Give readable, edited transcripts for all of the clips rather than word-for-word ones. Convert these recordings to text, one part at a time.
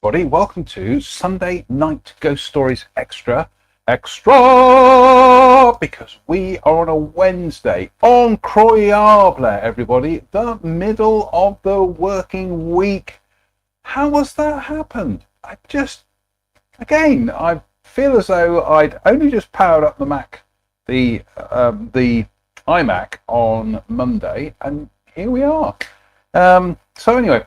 everybody. Welcome to Sunday Night Ghost Stories Extra, because we are on a Wednesday, incroyable, everybody, the middle of the working week. How has that happened? I feel as though I'd only just powered up the Mac, the iMac on Monday, and here we are. So anyway,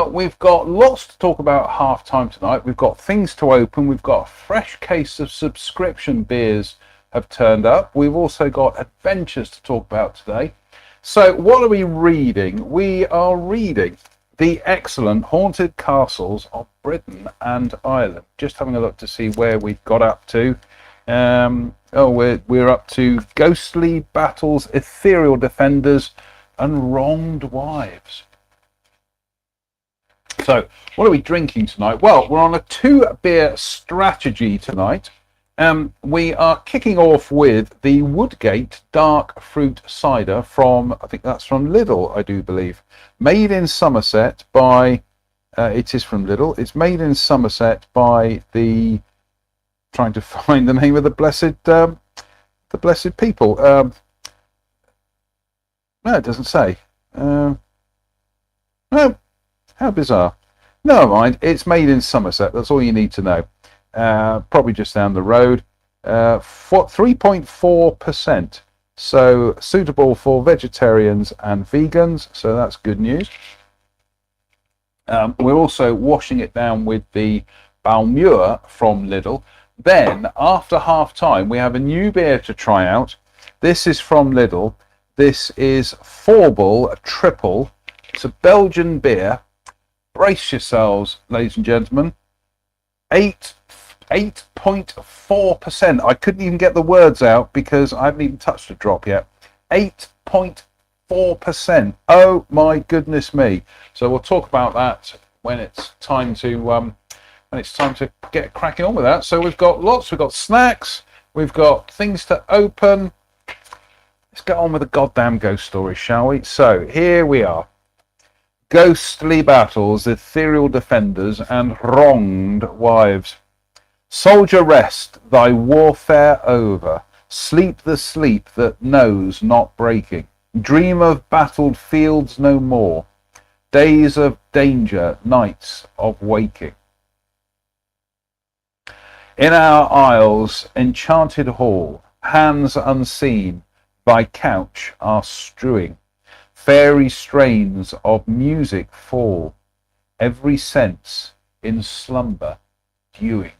we've got lots to talk about at half time tonight. We've got things to open. We've got a fresh case of subscription beers have turned up. We've also got adventures to talk about today. So what are we reading? We are reading The Excellent Haunted Castles of Britain and Ireland. Just having a look to see where we've got up to. We're up to Ghostly Battles, Ethereal Defenders and Wronged Wives. So, what are we drinking tonight? Well, we're on a 2-beer strategy tonight. We are kicking off with the Woodgate Dark Fruit Cider from, I think that's from Lidl, I do believe. Made in Somerset by, it is from Lidl. It's made in Somerset by trying to find the name of the blessed people. No, it doesn't say. No, how bizarre. Never mind, it's made in Somerset. That's all you need to know. Probably just down the road. 3.4%. So suitable for vegetarians and vegans. So that's good news. We're also washing it down with the Balmure from Lidl. Then, after half time, we have a new beer to try out. This is from Lidl. This is Forbel Triple. It's a Belgian beer. Brace yourselves, ladies and gentlemen. 8.4%. I couldn't even get the words out because I haven't even touched a drop yet. 8.4%. Oh my goodness me. So we'll talk about that when it's time to get cracking on with that. So we've got snacks, we've got things to open. Let's get on with the goddamn ghost story, shall we? So here we are. Ghostly Battles, Ethereal Defenders, and Wronged Wives. Soldier, rest, thy warfare over. Sleep the sleep that knows not breaking. Dream of battled fields no more. Days of danger, nights of waking. In our isles, enchanted hall, hands unseen, thy couch are strewing. Fairy strains of music fall, every sense in slumber dewing.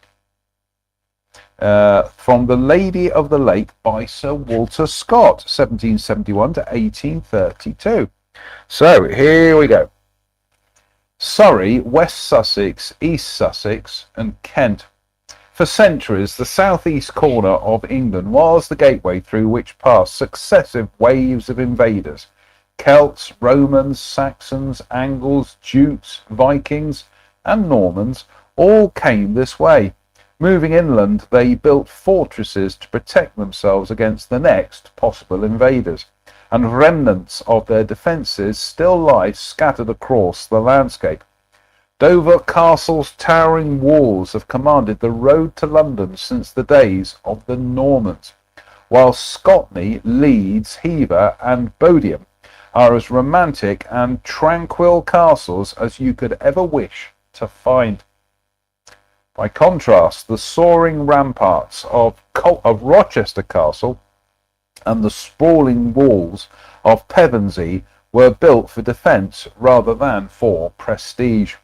From The Lady of the Lake by Sir Walter Scott, 1771 to 1832. So here we go. Surrey, West Sussex, East Sussex and Kent. For centuries, the southeast corner of England was the gateway through which passed successive waves of invaders. Celts, Romans, Saxons, Angles, Jutes, Vikings, and Normans all came this way. Moving inland, they built fortresses to protect themselves against the next possible invaders, and remnants of their defences still lie scattered across the landscape. Dover Castle's towering walls have commanded the road to London since the days of the Normans, while Scotney, Leeds, Hever, and Bodiam are as romantic and tranquil castles as you could ever wish to find. By contrast, the soaring ramparts of Rochester Castle and the sprawling walls of Pevensey were built for defence rather than for prestige,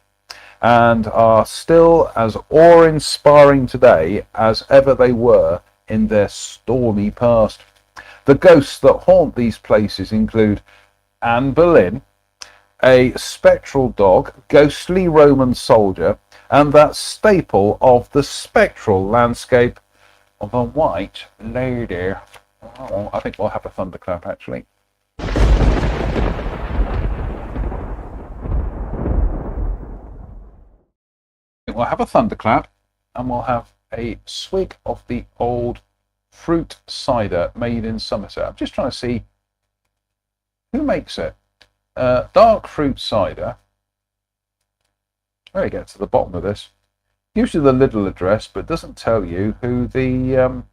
and are still as awe-inspiring today as ever they were in their stormy past. The ghosts that haunt these places include Anne Boleyn, a spectral dog, ghostly Roman soldier, and that staple of the spectral landscape of a white lady. Oh, I think we'll have a thunderclap, actually. We'll have a thunderclap, and we'll have a swig of the old fruit cider made in Somerset. I'm just trying to see who makes it. Dark fruit cider. Let me get to the bottom of this. Gives you the Lidl address, but doesn't tell you who the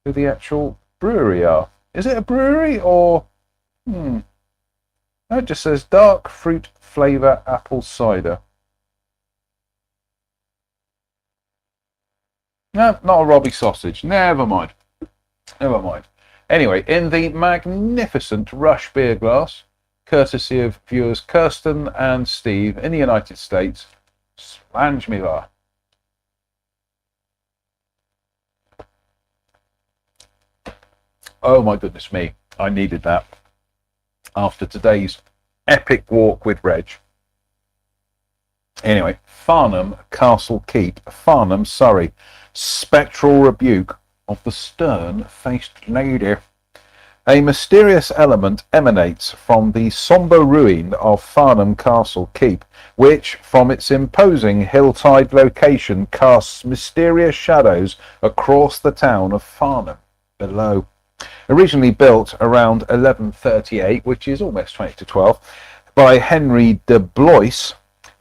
actual brewery are. Is it a brewery or? No, it just says dark fruit flavour apple cider. No, not a Robbie sausage. Never mind. Never mind. Anyway, in the magnificent Rush beer glass, courtesy of viewers Kirsten and Steve in the United States, Slanjmila. Oh my goodness me, I needed that after today's epic walk with Reg. Anyway, Farnham Castle Keep, Farnham, Surrey, spectral rebuke of the stern-faced lady. A mysterious element emanates from the sombre ruin of Farnham Castle Keep, which, from its imposing hillside location, casts mysterious shadows across the town of Farnham below. Originally built around 1138, which is almost 2012, by Henry de Blois,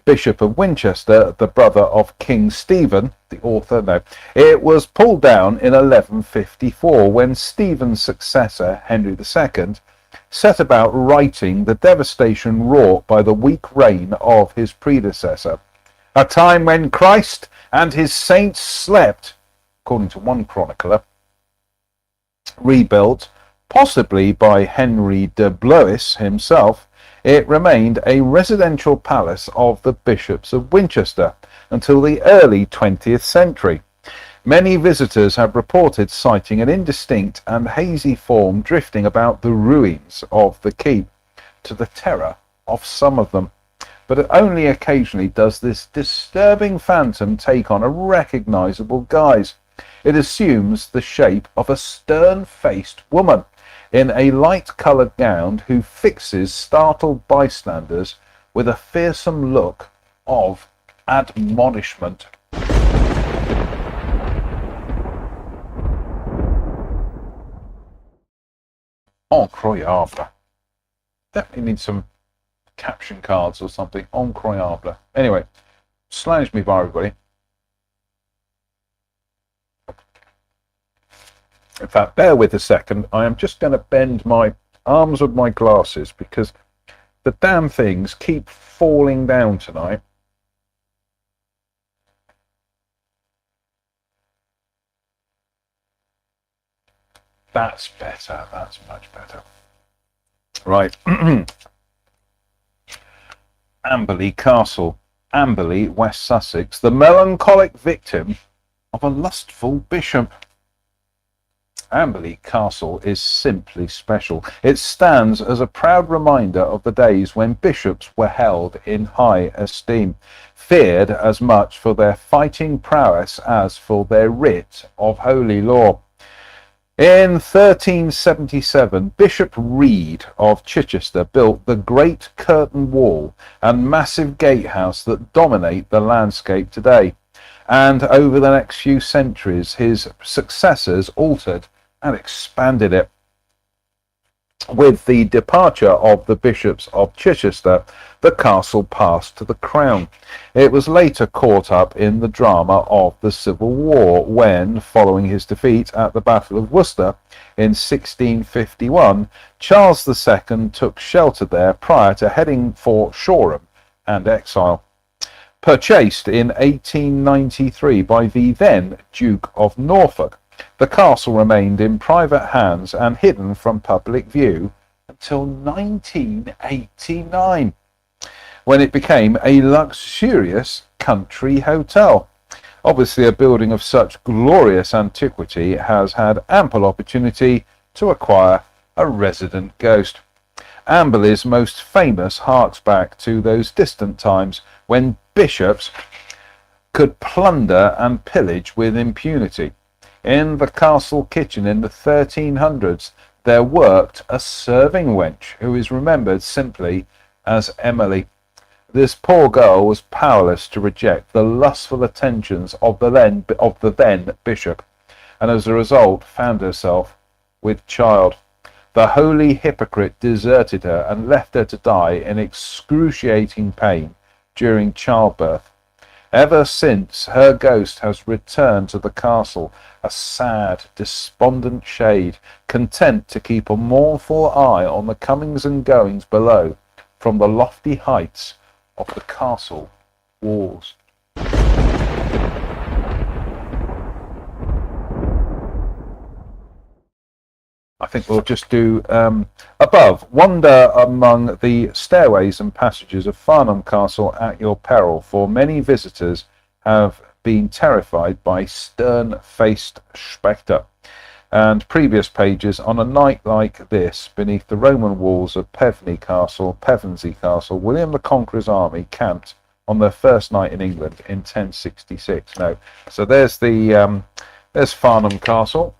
Bishop of Winchester, the brother of King Stephen, the author, no. It was pulled down in 1154 when Stephen's successor, Henry II, set about righting the devastation wrought by the weak reign of his predecessor. A time when Christ and his saints slept, according to one chronicler. Rebuilt, possibly by Henry de Blois himself, it remained a residential palace of the bishops of Winchester until the early 20th century. Many visitors have reported sighting an indistinct and hazy form drifting about the ruins of the keep, to the terror of some of them. But only occasionally does this disturbing phantom take on a recognizable guise. It assumes the shape of a stern-faced woman in a light-coloured gown who fixes startled bystanders with a fearsome look of admonishment. Incroyable. Definitely need some caption cards or something. Incroyable. Anyway, slange me by everybody. In fact, bear with a second. I am just going to bend my arms with my glasses because the damn things keep falling down tonight. That's better. That's much better. Right. Amberley Castle. Amberley, West Sussex. The melancholic victim of a lustful bishop. Amberley Castle is simply special. It stands as a proud reminder of the days when bishops were held in high esteem, feared as much for their fighting prowess as for their writ of holy law. In 1377, Bishop Reed of Chichester built the Great Curtain Wall and massive gatehouse that dominate the landscape today. And over the next few centuries, his successors altered and expanded it. With the departure of the bishops of Chichester, the castle passed to the crown. It was later caught up in the drama of the Civil War when, following his defeat at the Battle of Worcester in 1651, Charles II took shelter there prior to heading for Shoreham and exile. Purchased in 1893 by the then Duke of Norfolk, the castle remained in private hands and hidden from public view until 1989, when it became a luxurious country hotel. Obviously, a building of such glorious antiquity has had ample opportunity to acquire a resident ghost. Amberley's most famous harks back to those distant times when bishops could plunder and pillage with impunity. In the castle kitchen in the 1300s, there worked a serving wench who is remembered simply as Emily. This poor girl was powerless to reject the lustful attentions of the then bishop, and as a result found herself with child. The holy hypocrite deserted her and left her to die in excruciating pain during childbirth. Ever since, her ghost has returned to the castle, a sad, despondent shade, content to keep a mournful eye on the comings and goings below from the lofty heights of the castle walls. I think we'll just do above. Wander among the stairways and passages of Farnham Castle at your peril, for many visitors have been terrified by stern-faced spectre. And previous pages, on a night like this, beneath the Roman walls of Pevensey Castle, William the Conqueror's army camped on their first night in England in 1066. No, so there's Farnham Castle.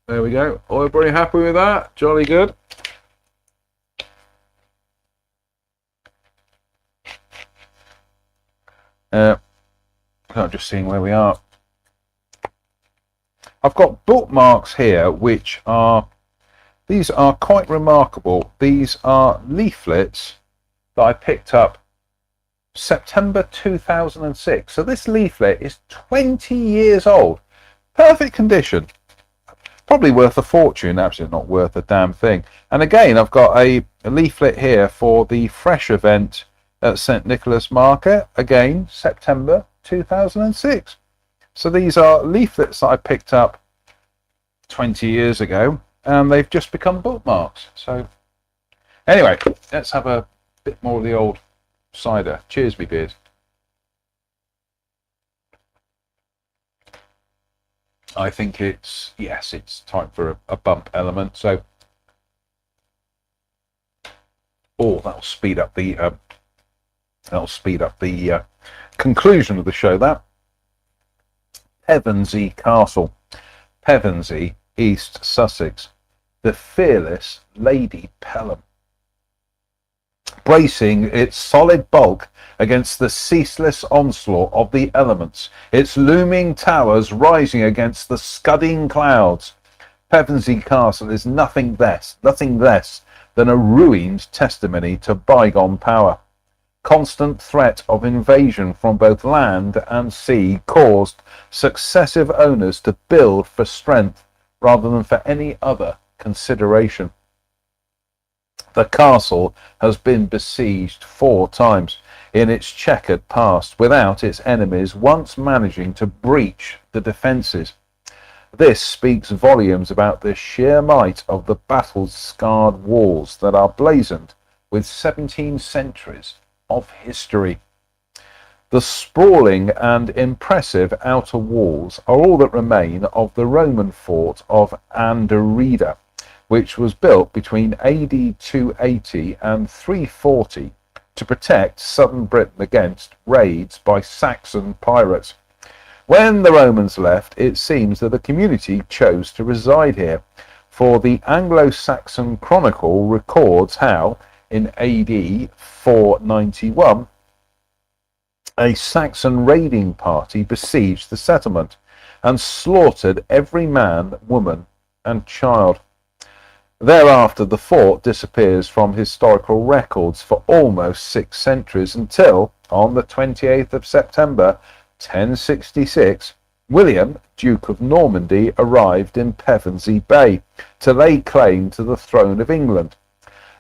There we go. Everybody happy with that? Jolly good. I'm just seeing where we are. I've got bookmarks here, these are quite remarkable. These are leaflets that I picked up September 2006. So this leaflet is 20 years old. Perfect condition. Probably worth a fortune, actually not worth a damn thing. And again, I've got a leaflet here for the Fresh event at St Nicholas Market, again, September 2006. So these are leaflets that I picked up 20 years ago, and they've just become bookmarks. So anyway, let's have a bit more of the old cider. Cheers, me beers. I think it's time for a bump element. So, that'll speed up the conclusion of the show. That Pevensey Castle, Pevensey, East Sussex, the fearless Lady Pelham, bracing its solid bulk against the ceaseless onslaught of the elements, its looming towers rising against the scudding clouds. Pevensey Castle is nothing less than a ruined testimony to bygone power. Constant threat of invasion from both land and sea caused successive owners to build for strength rather than for any other consideration. The castle has been besieged 4 times in its checkered past, without its enemies once managing to breach the defences. This speaks volumes about the sheer might of the battle-scarred walls that are blazoned with 17 centuries of history. The sprawling and impressive outer walls are all that remain of the Roman fort of Anderida, which was built between AD 280 and 340 to protect southern Britain against raids by Saxon pirates. When the Romans left, it seems that the community chose to reside here, for the Anglo-Saxon Chronicle records how, in AD 491, a Saxon raiding party besieged the settlement and slaughtered every man, woman, and child. Thereafter, the fort disappears from historical records for almost 6 centuries until, on the 28th of September 1066, William, Duke of Normandy, arrived in Pevensey Bay to lay claim to the throne of England.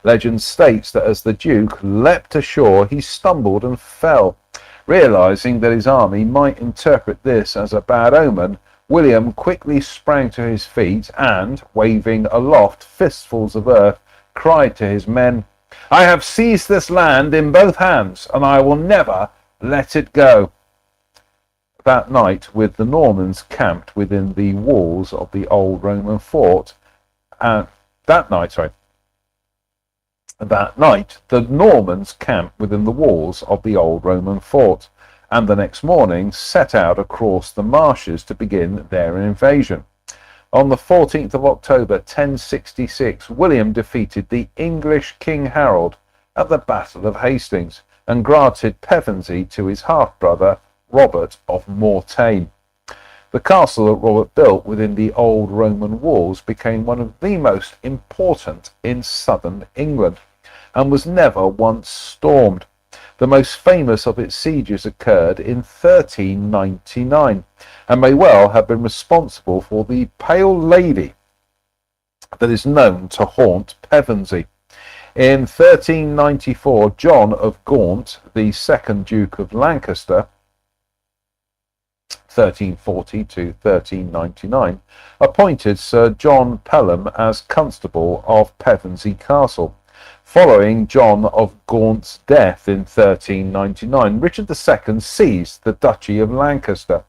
Legend states that as the Duke leapt ashore, he stumbled and fell. Realizing that his army might interpret this as a bad omen, William quickly sprang to his feet and, waving aloft fistfuls of earth, cried to his men, "I have seized this land in both hands, and I will never let it go." That night, with the Normans camped within the walls of the old Roman fort, That night, the Normans camped within the walls of the old Roman fort, and the next morning set out across the marshes to begin their invasion. On the 14th of October 1066, William defeated the English King Harold at the Battle of Hastings and granted Pevensey to his half-brother Robert of Mortain. The castle that Robert built within the old Roman walls became one of the most important in southern England, and was never once stormed. The most famous of its sieges occurred in 1399 and may well have been responsible for the Pale Lady that is known to haunt Pevensey. In 1394, John of Gaunt, the second Duke of Lancaster, 1340 to 1399, appointed Sir John Pelham as Constable of Pevensey Castle. Following John of Gaunt's death in 1399, Richard II seized the Duchy of Lancaster.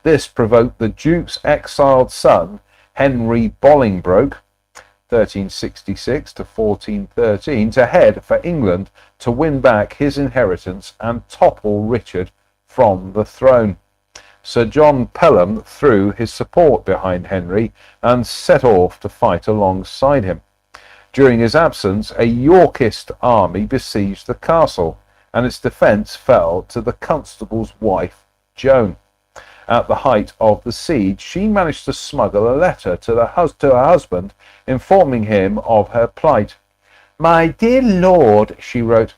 This provoked the Duke's exiled son, Henry Bolingbroke, 1366 to 1413, to head for England to win back his inheritance and topple Richard from the throne. Sir John Pelham threw his support behind Henry and set off to fight alongside him. During his absence, a Yorkist army besieged the castle, and its defence fell to the constable's wife, Joan. At the height of the siege, she managed to smuggle a letter to her husband, informing him of her plight. "My dear lord," she wrote,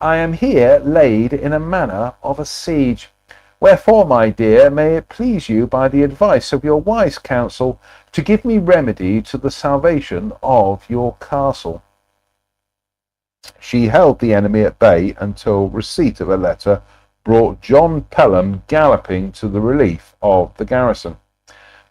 "I am here laid in a manner of a siege. Wherefore, my dear, may it please you, by the advice of your wise counsel, to give me remedy to the salvation of your castle." She held the enemy at bay until receipt of a letter brought John Pelham galloping to the relief of the garrison.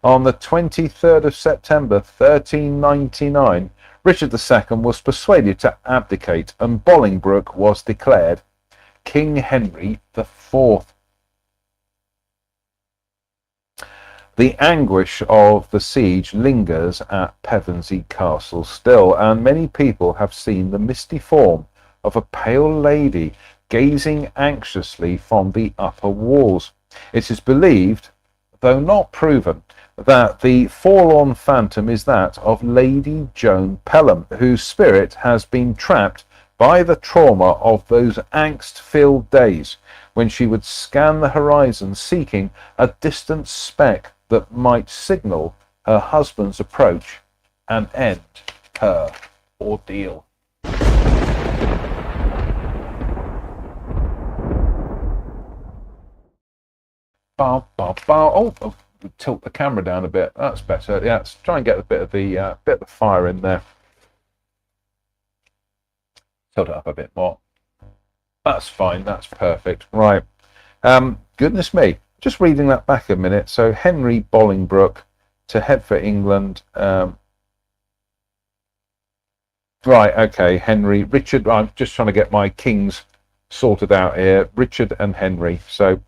On the 23rd of September 1399, Richard II was persuaded to abdicate, and Bolingbroke was declared King Henry IV. The anguish of the siege lingers at Pevensey Castle still, and many people have seen the misty form of a pale lady gazing anxiously from the upper walls. It is believed, though not proven, that the forlorn phantom is that of Lady Joan Pelham, whose spirit has been trapped by the trauma of those angst-filled days when she would scan the horizon seeking a distant speck that might signal her husband's approach and end her ordeal. Oh, tilt the camera down a bit. That's better. Yeah, let's try and get a bit of the fire in there. Tilt it up a bit more. That's fine. That's perfect. Right. Goodness me. Just reading that back a minute. So Henry Bolingbroke to head for England. Right. Okay. Henry, Richard. I'm just trying to get my kings sorted out here. Richard and Henry. So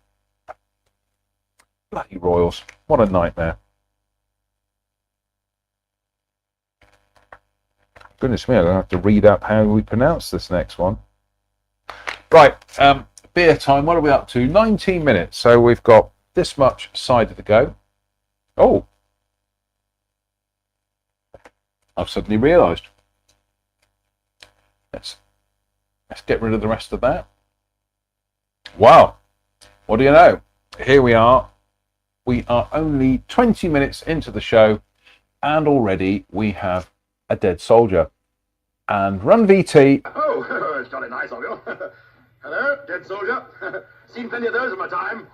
bloody royals. What a nightmare. Goodness me, I'm going to have to read up how we pronounce this next one. Right, beer time. What are we up to? 19 minutes. So we've got this much cider to go. Oh, I've suddenly realised. Let's get rid of the rest of that. Wow. What do you know? Here we are. We are only 20 minutes into the show, and already we have a dead soldier. And Run VT. Oh, it's jolly nice of you. Hello, dead soldier. Seen plenty of those in my time.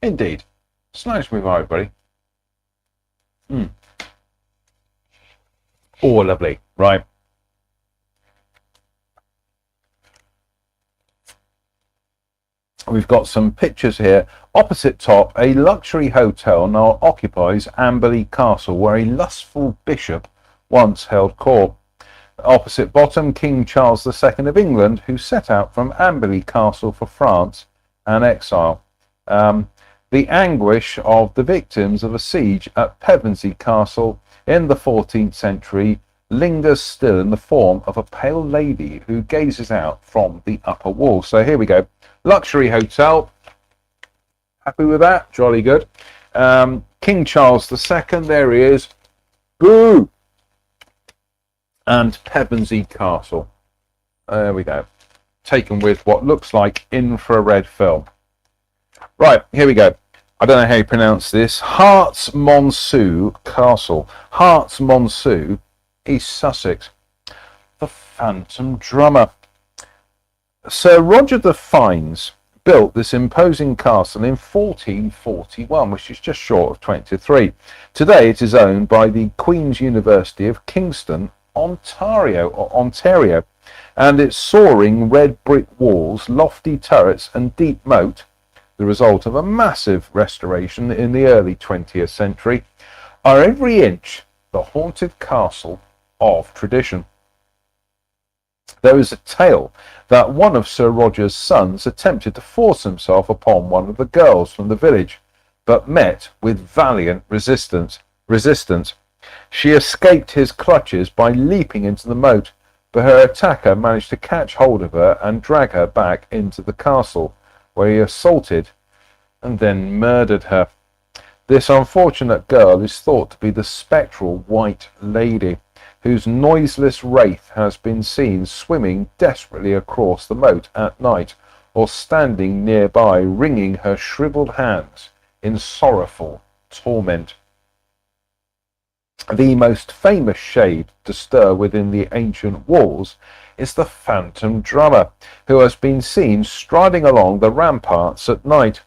Indeed. It's nice to move on, everybody. Oh, lovely. Right. We've got some pictures here. Opposite top, a luxury hotel now occupies Amberley Castle, where a lustful bishop once held court. Opposite bottom, King Charles II of England, who set out from Amberley Castle for France and exile. The anguish of the victims of a siege at Pevensey Castle in the 14th century lingers still in the form of a pale lady who gazes out from the upper wall. So here we go. Luxury hotel. Happy with that? Jolly good. King Charles II, there he is. Boo! And Pevensey Castle. There we go. Taken with what looks like infrared film. Right, here we go. I don't know how you pronounce this. Hartsmonsue Castle. Hartsmonsue, East Sussex. the Phantom Drummer. Sir Roger de Fiennes built this imposing castle in 1441, which is just short of 23. Today it is owned by the Queen's University of Kingston, Ontario, and its soaring red brick walls, lofty turrets and deep moat, the result of a massive restoration in the early 20th century, are every inch the haunted castle of tradition. There is a tale that one of Sir Roger's sons attempted to force himself upon one of the girls from the village, but met with valiant resistance. She escaped his clutches by leaping into the moat, but her attacker managed to catch hold of her and drag her back into the castle, where he assaulted and then murdered her. This unfortunate girl is thought to be the spectral White Lady, whose noiseless wraith has been seen swimming desperately across the moat at night, or standing nearby wringing her shriveled hands in sorrowful torment. The most famous shade to stir within the ancient walls is the Phantom Drummer, who has been seen striding along the ramparts at night.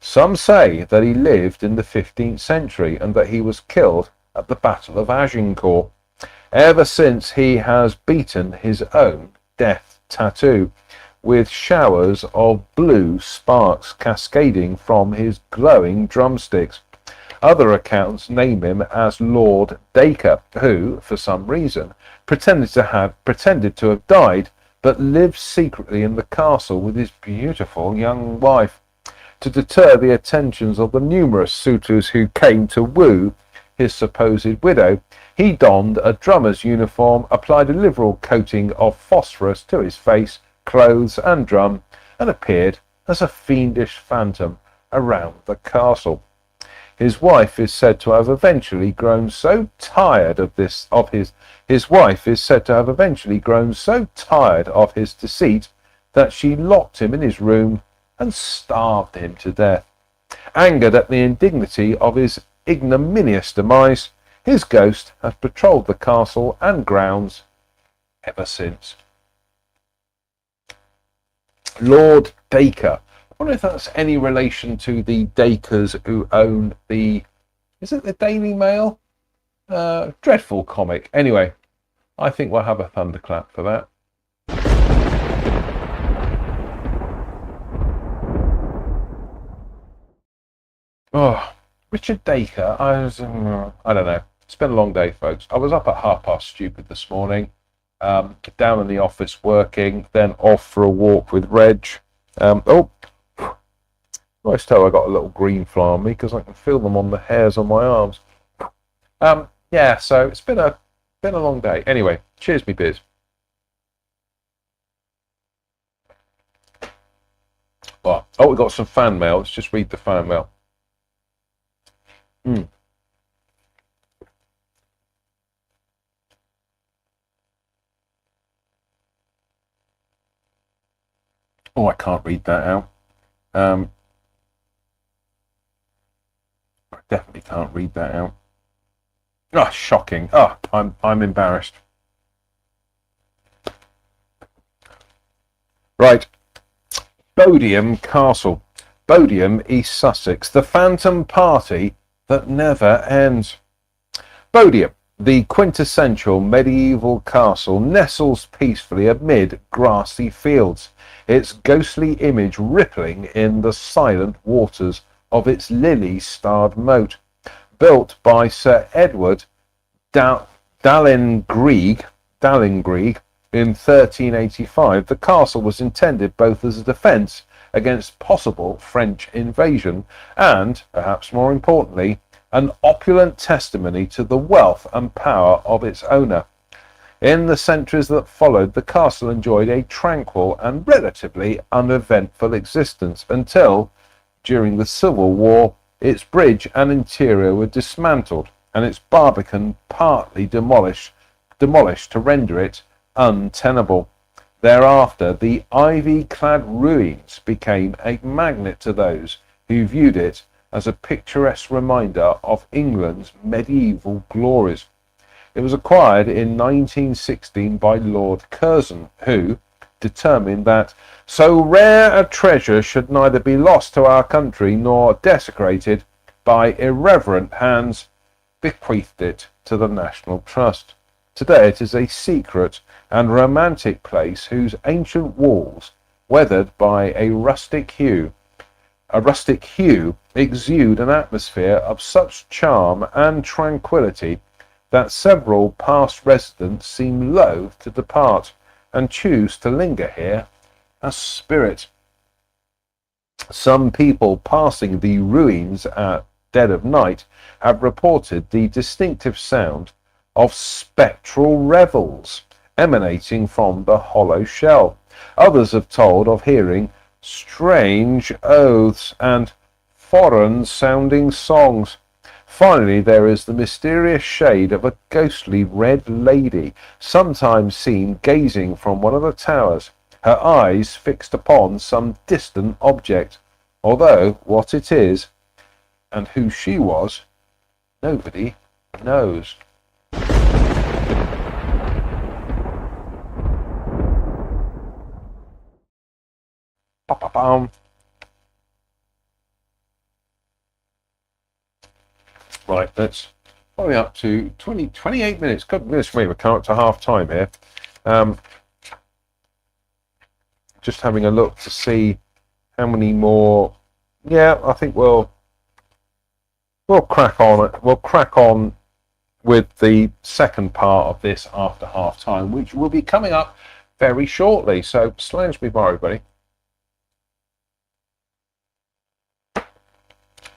Some say that he lived in the 15th century and that he was killed at the Battle of Agincourt. Ever since, he has beaten his own death tattoo, with showers of blue sparks cascading from his glowing drumsticks. Other accounts name him as Lord Dacre, who, for some reason, pretended to have died, but lived secretly in the castle with his beautiful young wife. To deter the attentions of the numerous suitors who came to woo his supposed widow, he donned a drummer's uniform, applied a liberal coating of phosphorus to his face, clothes and drum, and appeared as a fiendish phantom around the castle. His wife is said to have eventually grown so tired of his deceit that she locked him in his room and starved him to death. Angered at the indignity of his ignominious demise, his ghost has patrolled the castle and grounds ever since. Lord Dacre. I wonder if that's any relation to the Dacres who own the Daily Mail? Dreadful comic. Anyway, I think we'll have a thunderclap for that. Oh, Richard Dacre. I don't know. It's been a long day, folks. I was up at stupid this morning, down in the office working, then off for a walk with Reg. Nice tell I got a little green fly on me because I can feel them on the hairs on my arms. Yeah, so it's been a long day. Anyway, cheers me biz. Oh, we got some fan mail. Let's just read the fan mail. Oh, I can't read that out. I definitely can't read that out. Oh, shocking. Oh, I'm embarrassed. Right. Bodiam Castle. Bodiam, East Sussex. The Phantom Party that never ends. Bodiam, the quintessential medieval castle, nestles peacefully amid grassy fields, its ghostly image rippling in the silent waters of its lily-starred moat. Built by Sir Edward Dahlingrieg in 1385, the castle was intended both as a defence against possible French invasion and, perhaps more importantly, an opulent testimony to the wealth and power of its owner. In the centuries that followed, the castle enjoyed a tranquil and relatively uneventful existence until, during the Civil War, its bridge and interior were dismantled and its barbican partly demolished to render it untenable. Thereafter, the ivy-clad ruins became a magnet to those who viewed it as a picturesque reminder of England's medieval glories. It was acquired in 1916 by Lord Curzon, who determined that so rare a treasure should neither be lost to our country nor desecrated by irreverent hands, bequeathed it to the National Trust. Today it is a secret and romantic place whose ancient walls, weathered by a rustic hue, exude an atmosphere of such charm and tranquillity that several past residents seem loath to depart and choose to linger here as spirit. Some people passing the ruins at dead of night have reported the distinctive sound of spectral revels emanating from the hollow shell. Others have told of hearing strange oaths and foreign sounding songs. Finally, there is the mysterious shade of a ghostly red lady, sometimes seen gazing from one of the towers, her eyes fixed upon some distant object, although what it is and who she was, nobody knows. Ba-ba-bum. Right, let's probably up to 28 minutes. Goodness me, we're coming up to half time here. Just having a look to see how many more. Yeah, I think we'll crack on. We'll crack on with the second part of this after half time, which will be coming up very shortly. So, slange me by, everybody.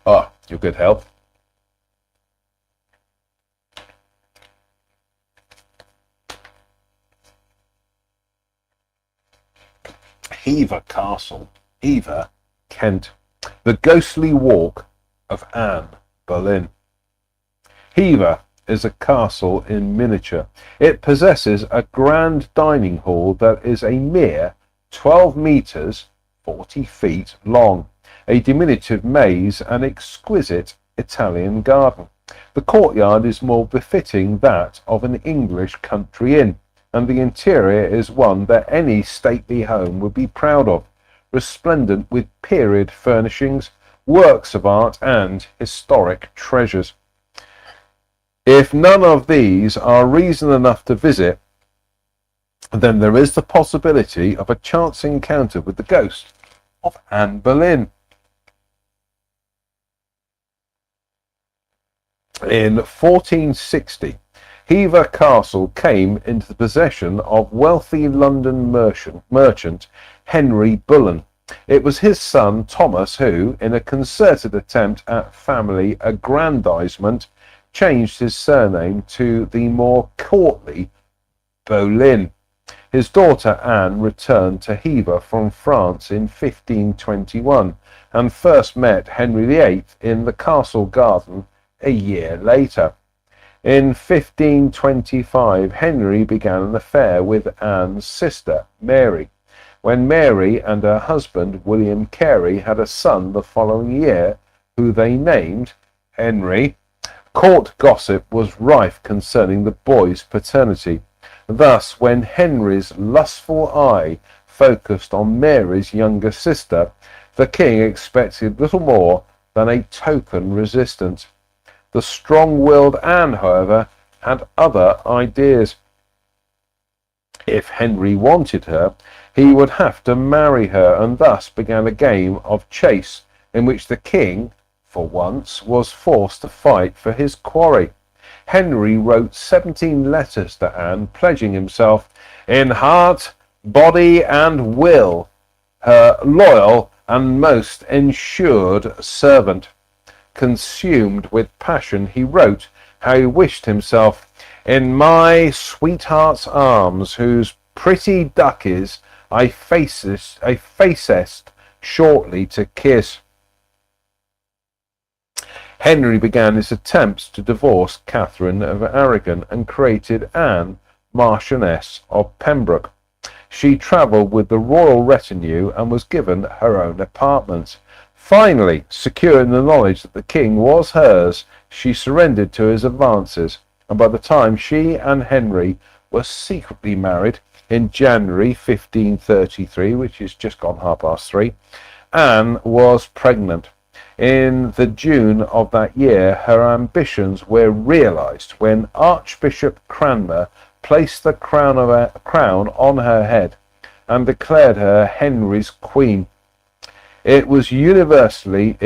Ah, your good health. Hever Castle, Hever, Kent. The ghostly walk of Anne Boleyn. Hever is a castle in miniature. It possesses a grand dining hall that is a mere 12 meters, 40 feet long, a diminutive maze, and exquisite Italian garden. The courtyard is more befitting that of an English country inn, and the interior is one that any stately home would be proud of, resplendent with period furnishings, works of art, and historic treasures. If none of these are reason enough to visit, then there is the possibility of a chance encounter with the ghost of Anne Boleyn. In 1460, Hever Castle came into the possession of wealthy London merchant Henry Bullen. It was his son Thomas who, in a concerted attempt at family aggrandizement, changed his surname to the more courtly Boleyn. His daughter Anne returned to Hever from France in 1521 and first met Henry VIII in the castle garden a year later. In 1525, Henry began an affair with Anne's sister, Mary. When Mary and her husband, William Carey, had a son the following year, who they named Henry, court gossip was rife concerning the boy's paternity. Thus, when Henry's lustful eye focused on Mary's younger sister, the king expected little more than a token resistance. The strong-willed Anne, however, had other ideas. If Henry wanted her, he would have to marry her, and thus began a game of chase in which the king, for once, was forced to fight for his quarry. Henry wrote 17 letters to Anne, pledging himself in heart, body, and will, her loyal and most ensured servant. Consumed with passion, he wrote how he wished himself in my sweetheart's arms, whose pretty duckies I facest shortly to kiss. Henry began his attempts to divorce Catherine of Aragon and created Anne Marchioness of Pembroke. She travelled with the royal retinue and was given her own apartments. Finally, secure in the knowledge that the king was hers, she surrendered to his advances, and by the time she and Henry were secretly married in January 1533, which is just gone 3:30, Anne was pregnant. In the June of that year, her ambitions were realised when Archbishop Cranmer placed the crown on her head and declared her Henry's queen. It was a universally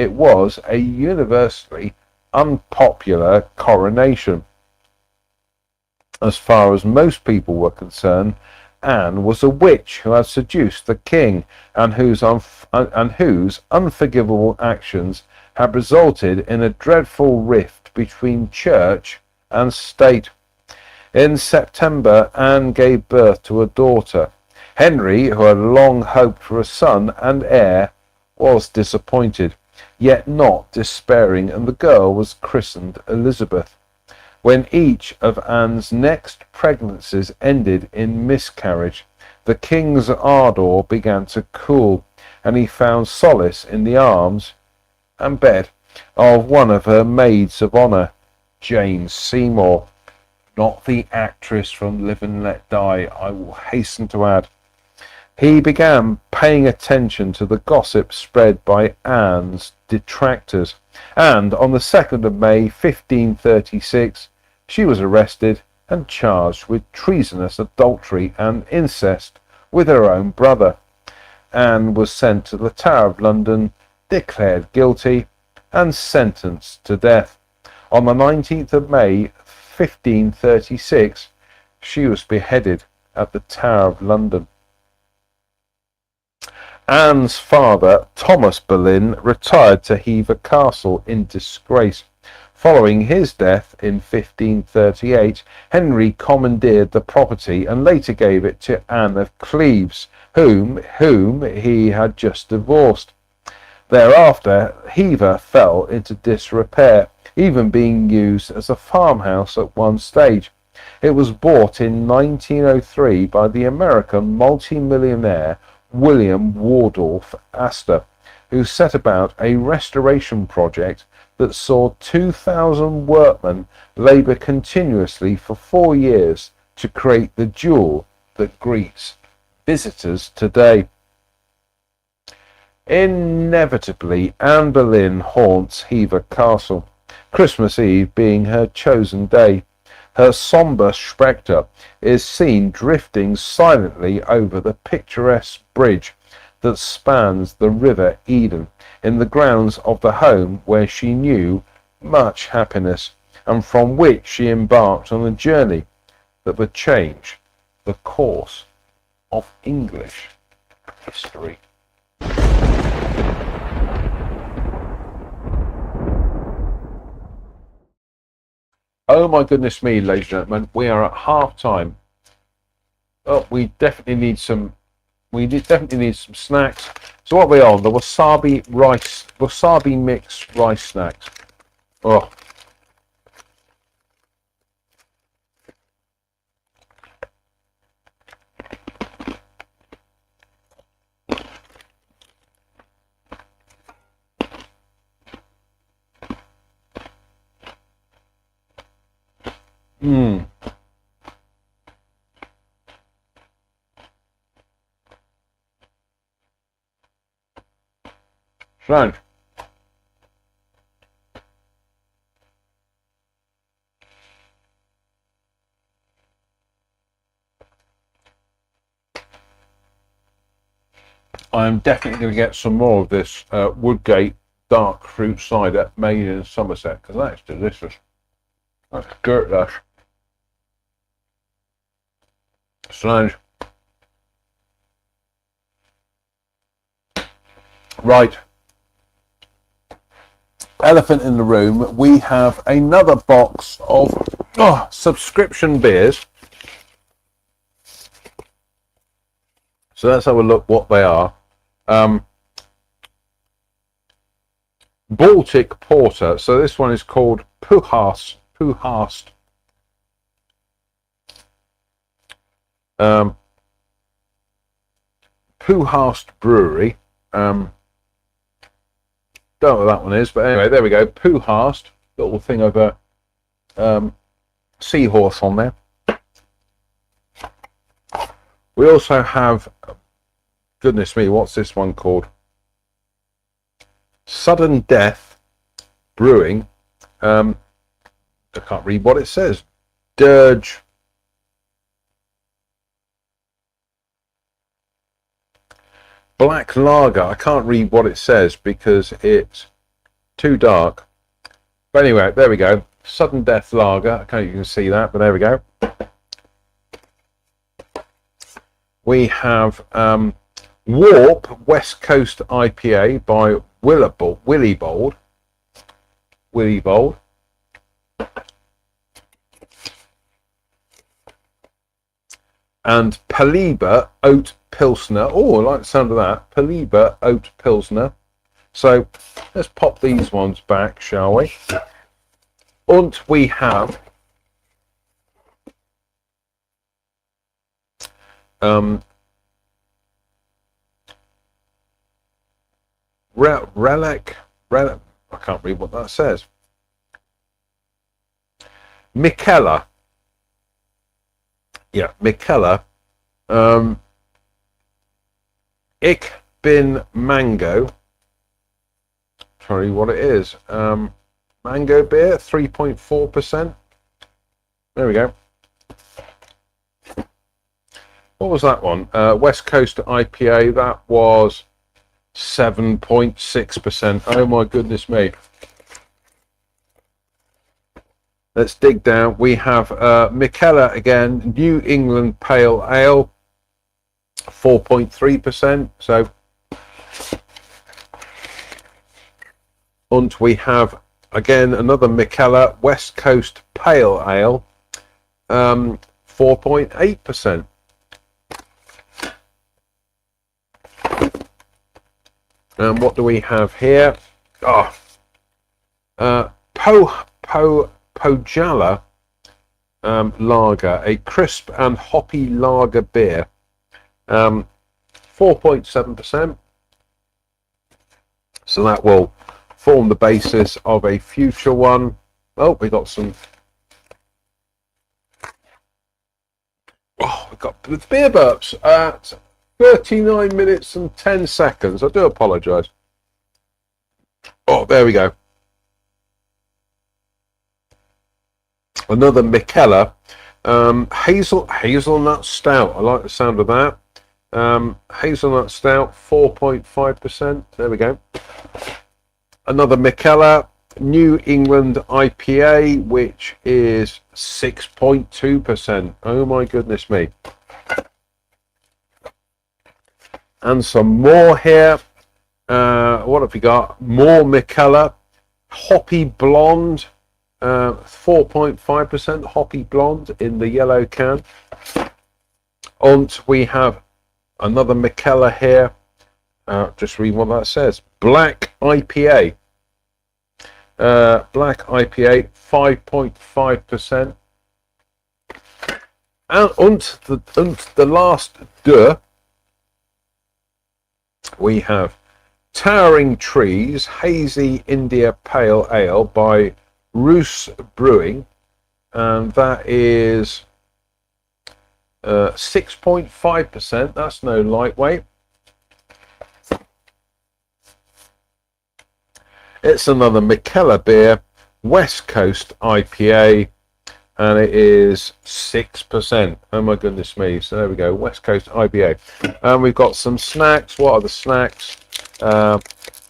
unpopular coronation. As far as most people were concerned, Anne was a witch who had seduced the king and whose unforgivable actions had resulted in a dreadful rift between church and state. In September, Anne gave birth to a daughter. Henry, who had long hoped for a son and heir, was disappointed, yet not despairing, and the girl was christened Elizabeth. When each of Anne's next pregnancies ended in miscarriage, the king's ardour began to cool, and he found solace in the arms and bed of one of her maids of honour, Jane Seymour. Not the actress from Live and Let Die, I will hasten to add. He began paying attention to the gossip spread by Anne's detractors, and on the 2nd of May 1536, she was arrested and charged with treasonous adultery and incest with her own brother. Anne was sent to the Tower of London, declared guilty, and sentenced to death. On the 19th of May 1536, she was beheaded at the Tower of London. Anne's father, Thomas Boleyn, retired to Hever Castle in disgrace. Following his death in 1538, Henry commandeered the property and later gave it to Anne of Cleves, whom he had just divorced. Thereafter, Hever fell into disrepair, even being used as a farmhouse at one stage. It was bought in 1903 by the American multimillionaire William Waldorf Astor, who set about a restoration project that saw 2,000 workmen labour continuously for 4 years to create the jewel that greets visitors today. Inevitably, Anne Boleyn haunts Hever Castle, Christmas Eve being her chosen day. Her sombre spectre is seen drifting silently over the picturesque bridge that spans the River Eden in the grounds of the home where she knew much happiness and from which she embarked on a journey that would change the course of English history. Oh my goodness me, ladies and gentlemen, we are at half time. Oh, we definitely need some snacks. So what are we on? The wasabi mixed rice snacks. Oh. Mmm. Strange. I'm definitely going to get some more of this Woodgate dark fruit cider made in Somerset, because that's delicious. That's dirt lush. Strange. Right. Elephant in the room. We have another box of subscription beers. So let's have a look what they are. Baltic Porter. So this one is called Puhast. Puhast Brewery. Don't know what that one is, but anyway, there we go. Puhast, little thing over Seahorse on there. We also have, goodness me, what's this one called? Sudden Death Brewing. I can't read what it says. Dirge. Black Lager. I can't read what it says because it's too dark. But anyway, there we go. Sudden Death Lager. I can't know if you can see that, but there we go. We have Warp West Coast IPA by Willie Bold. And Paliba Oat Pilsner. Oh, I like the sound of that. Paliba Oat Pilsner. So let's pop these ones back, shall we? And we have relic. I can't read what that says. Mikella. Yeah, Mikella. Ik bin Mango. Sorry, what it is. Mango beer, 3.4%. There we go. What was that one? West Coast IPA. That was 7.6%. Oh my goodness me. Let's dig down. We have Mikella again, New England Pale Ale, 4.3%. So, and we have again another Mikella West Coast Pale Ale, 4.8%. And what do we have here? Pojala Lager, a crisp and hoppy lager beer, 4.7%. So that will form the basis of a future one. Oh, we got some. Oh, we got the beer burps at 39 minutes and 10 seconds. I do apologise. Oh, there we go. Another Mikella hazelnut stout. I like the sound of that. Hazelnut stout, 4.5%. There we go. Another Mikella New England IPA, which is 6.2%. Oh my goodness me. And some more here. What have we got? More Mikella Hoppy Blonde. 4.5% Hoppy Blonde in the yellow can. And we have another Mikella here. Just read what that says. Black IPA. Black IPA, 5.5%. And the last we have Towering Trees Hazy India Pale Ale by Roos Brewing, and that is 6.5%. That's no lightweight. It's another Mikella beer, West Coast IPA, and it is 6%. Oh my goodness me. So there we go, West Coast IPA. And we've got some snacks. What are the snacks?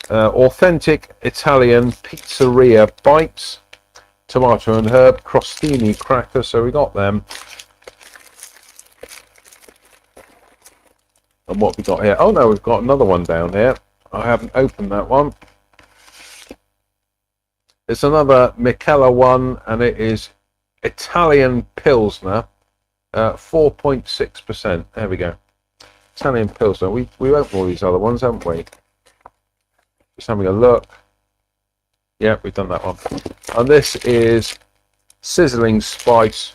Authentic Italian Pizzeria Bites, tomato and herb, crostini cracker. So we got them. And what we got here? Oh no, we've got another one down here. I haven't opened that one. It's another Mikella one, and it is Italian Pilsner, 4.6%. There we go. Italian Pilsner. We opened all these other ones, haven't we? Just having a look. Yeah, we've done that one. And this is Sizzling Spice,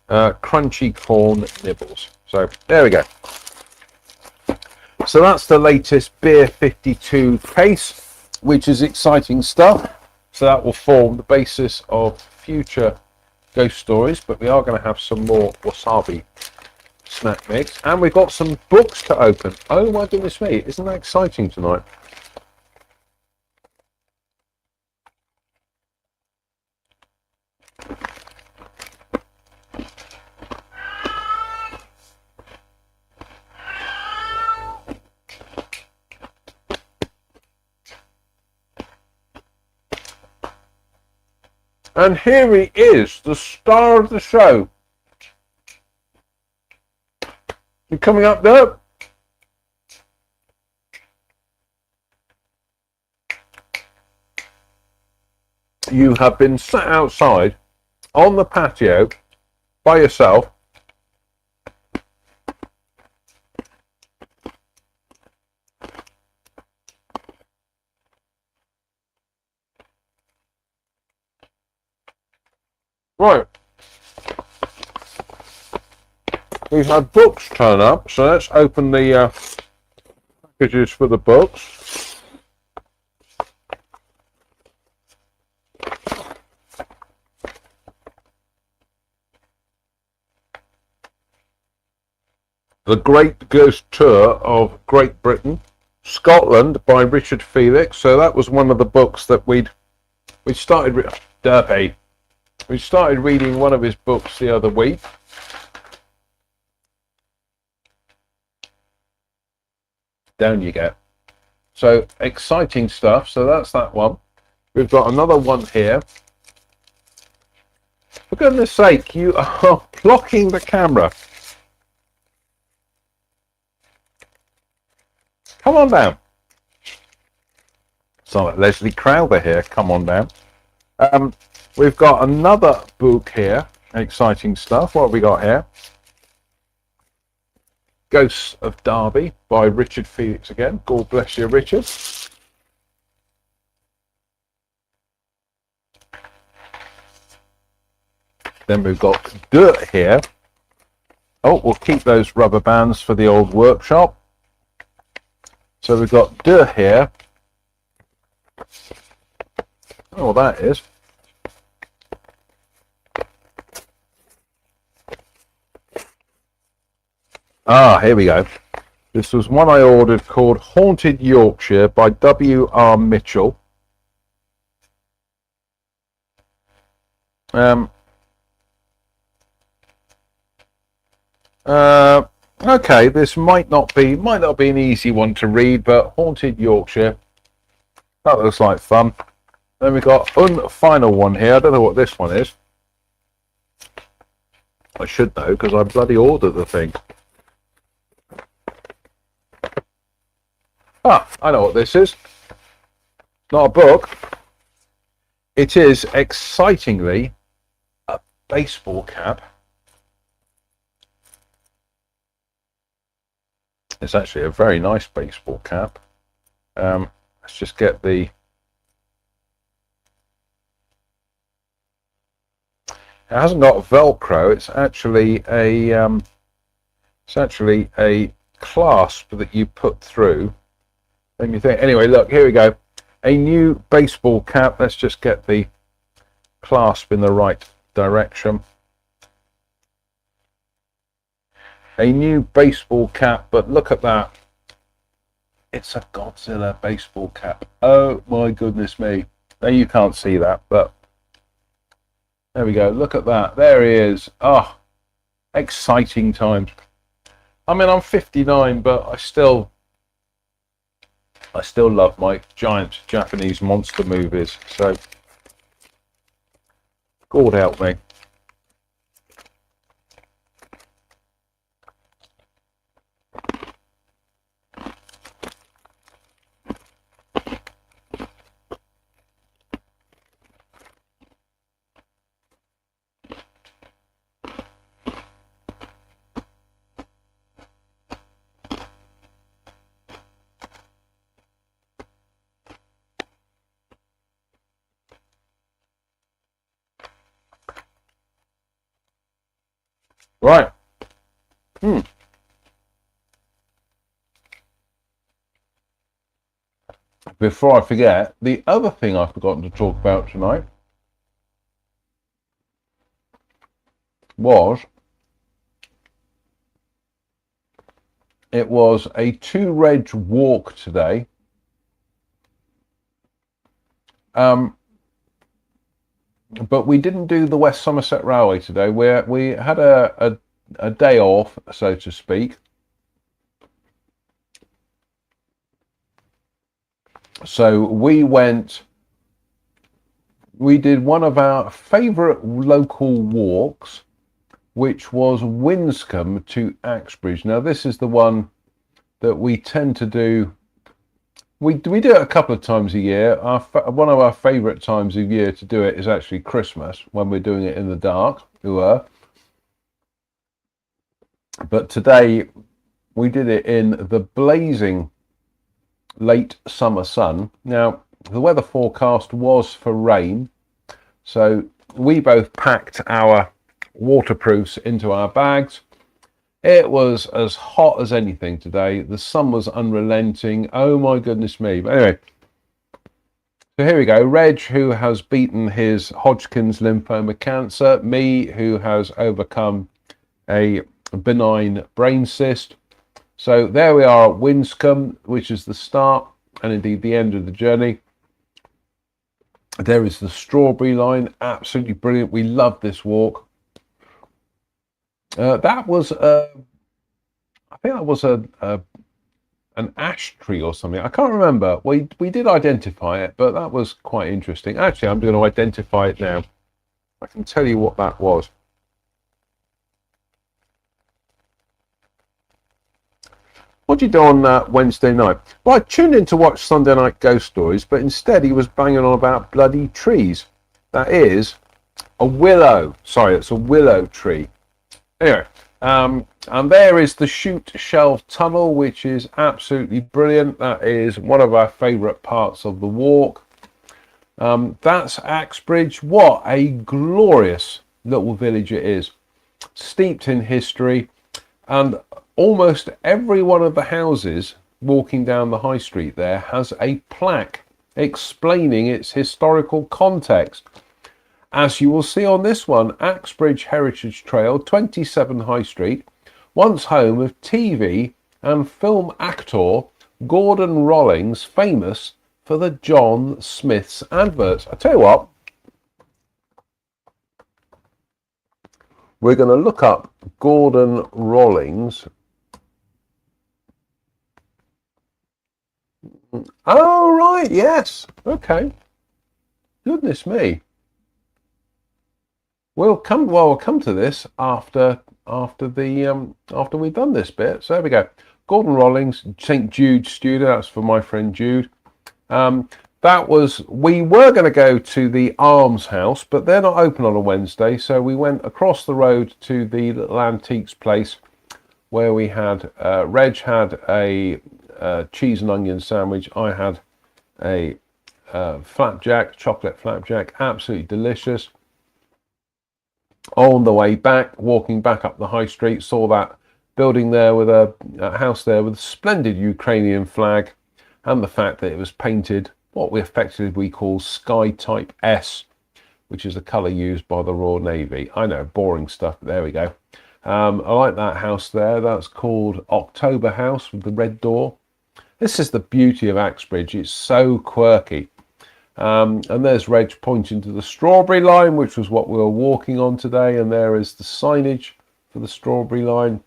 Crunchy Corn Nibbles. So there we go. So that's the latest Beer 52 case, which is exciting stuff. So that will form the basis of future ghost stories, but we are going to have some more wasabi snack mix, and we've got some books to open. Oh my goodness me, isn't that exciting tonight? And here he is, the star of the show. You coming up there? You have been sat outside on the patio by yourself. Right. We've had books turn up, so let's open the packages for the books. The Great Ghost Tour of Great Britain, Scotland by Richard Felix. So that was one of the books that we started. Derpy. We started reading one of his books the other week. Down you go. So exciting stuff. So that's that one. We've got another one here. For goodness sake, you are blocking the camera. Come on down. So like Leslie Crowther here. Come on down. We've got another book here. Exciting stuff. What have we got here? Ghosts of Derby by Richard Felix again. God bless you, Richard. Then we've got Dirt here. Oh, we'll keep those rubber bands for the old workshop. So we've got Dirt here. Oh, that is. Ah, here we go. This was one I ordered called Haunted Yorkshire by W.R. Mitchell. Okay, this might not be an easy one to read, but Haunted Yorkshire. That looks like fun. Then we got final one here. I don't know what this one is. I should know because I bloody ordered the thing. Ah, I know what this is. Not a book. It is excitingly a baseball cap. It's actually a very nice baseball cap. Let's just get the. It hasn't got Velcro. It's actually a clasp that you put through. Let me think. Anyway, look, here we go. A new baseball cap. Let's just get the clasp in the right direction. A new baseball cap, but look at that. It's a Godzilla baseball cap. Oh my goodness me. Now you can't see that, but there we go. Look at that. There he is. Oh, exciting times. I mean, I'm 59, but I still love my giant Japanese monster movies. So, God help me. Right. Before I forget, the other thing I've forgotten to talk about tonight was it was a 2-reg walk today. But we didn't do the West Somerset Railway today. We had a day off, so to speak. So we did one of our favourite local walks, which was Winscombe to Axbridge. Now this is the one that we tend to do. We do it a couple of times a year. One of our favourite times of year to do it is actually Christmas, when we're doing it in the dark. But today we did it in the blazing late summer sun. Now the weather forecast was for rain, so we both packed our waterproofs into our bags. It was as hot as anything today. The sun was unrelenting. Oh my goodness me. But anyway, so here we go. Reg, who has beaten his Hodgkin's lymphoma cancer. Me, who has overcome a benign brain cyst. So there we are at Winscombe, which is the start and indeed the end of the journey. There is the Strawberry Line. Absolutely brilliant. We love this walk. That was, I think that was an ash tree or something. I can't remember. We did identify it, but that was quite interesting. Actually, I'm going to identify it now. I can tell you what that was. What did you do on Wednesday night? Well, I tuned in to watch Sunday Night Ghost Stories, but instead he was banging on about bloody trees. That is a willow. Sorry, it's a willow tree. Anyway, and there is the Chute Shelf Tunnel, which is absolutely brilliant. That is one of our favourite parts of the walk. That's Axbridge. What a glorious little village it is, steeped in history, and almost every one of the houses walking down the high street there has a plaque explaining its historical context. As you will see on this one, Axbridge Heritage Trail, 27 High Street, once home of TV and film actor Gordon Rollings, famous for the John Smith's adverts. I tell you what, we're going to look up Gordon Rollings. Oh, right, yes. Okay. Goodness me. We'll come to this after we've done this bit. So there we go. Gordon Rollings, St Jude Studio. That's for my friend Jude. We were going to go to the Arms House, but they're not open on a Wednesday. So we went across the road to the little antiques place where we had Reg had a cheese and onion sandwich. I had a chocolate flapjack, absolutely delicious. On the way back, walking back up the high street, saw that building there with a house there with a splendid Ukrainian flag, and the fact that it was painted what we effectively call Sky Type S, which is the colour used by the Royal Navy. I know, boring stuff, but there we go. I like that house there. That's called October House with the red door. This is the beauty of Axbridge. It's so quirky. And there's Reg pointing to the Strawberry Line, which was what we were walking on today. And there is the signage for the Strawberry Line.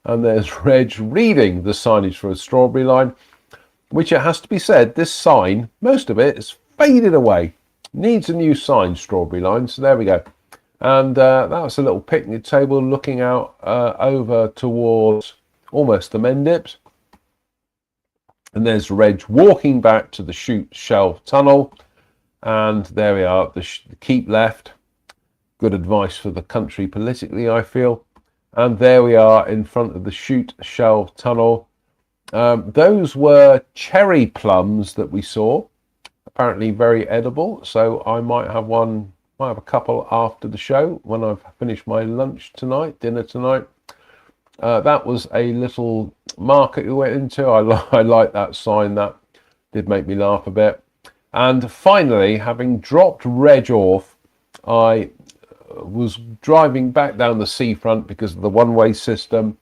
And there's Reg reading the signage for the Strawberry Line, which, it has to be said, this sign, most of it is faded away. Needs a new sign, Strawberry Line. So there we go. And that was a little picnic table looking out over towards almost the Mendips. And there's Reg walking back to the Chute Shelf Tunnel. And there we are, keep left. Good advice for the country politically, I feel. And there we are in front of the Chute Shelf Tunnel. Those were cherry plums that we saw. Apparently very edible. So I might have a couple after the show when I've finished my dinner tonight. That was a little market we went into. I like that sign. That did make me laugh a bit. And finally, having dropped Reg off, I was driving back down the seafront because of the one-way system.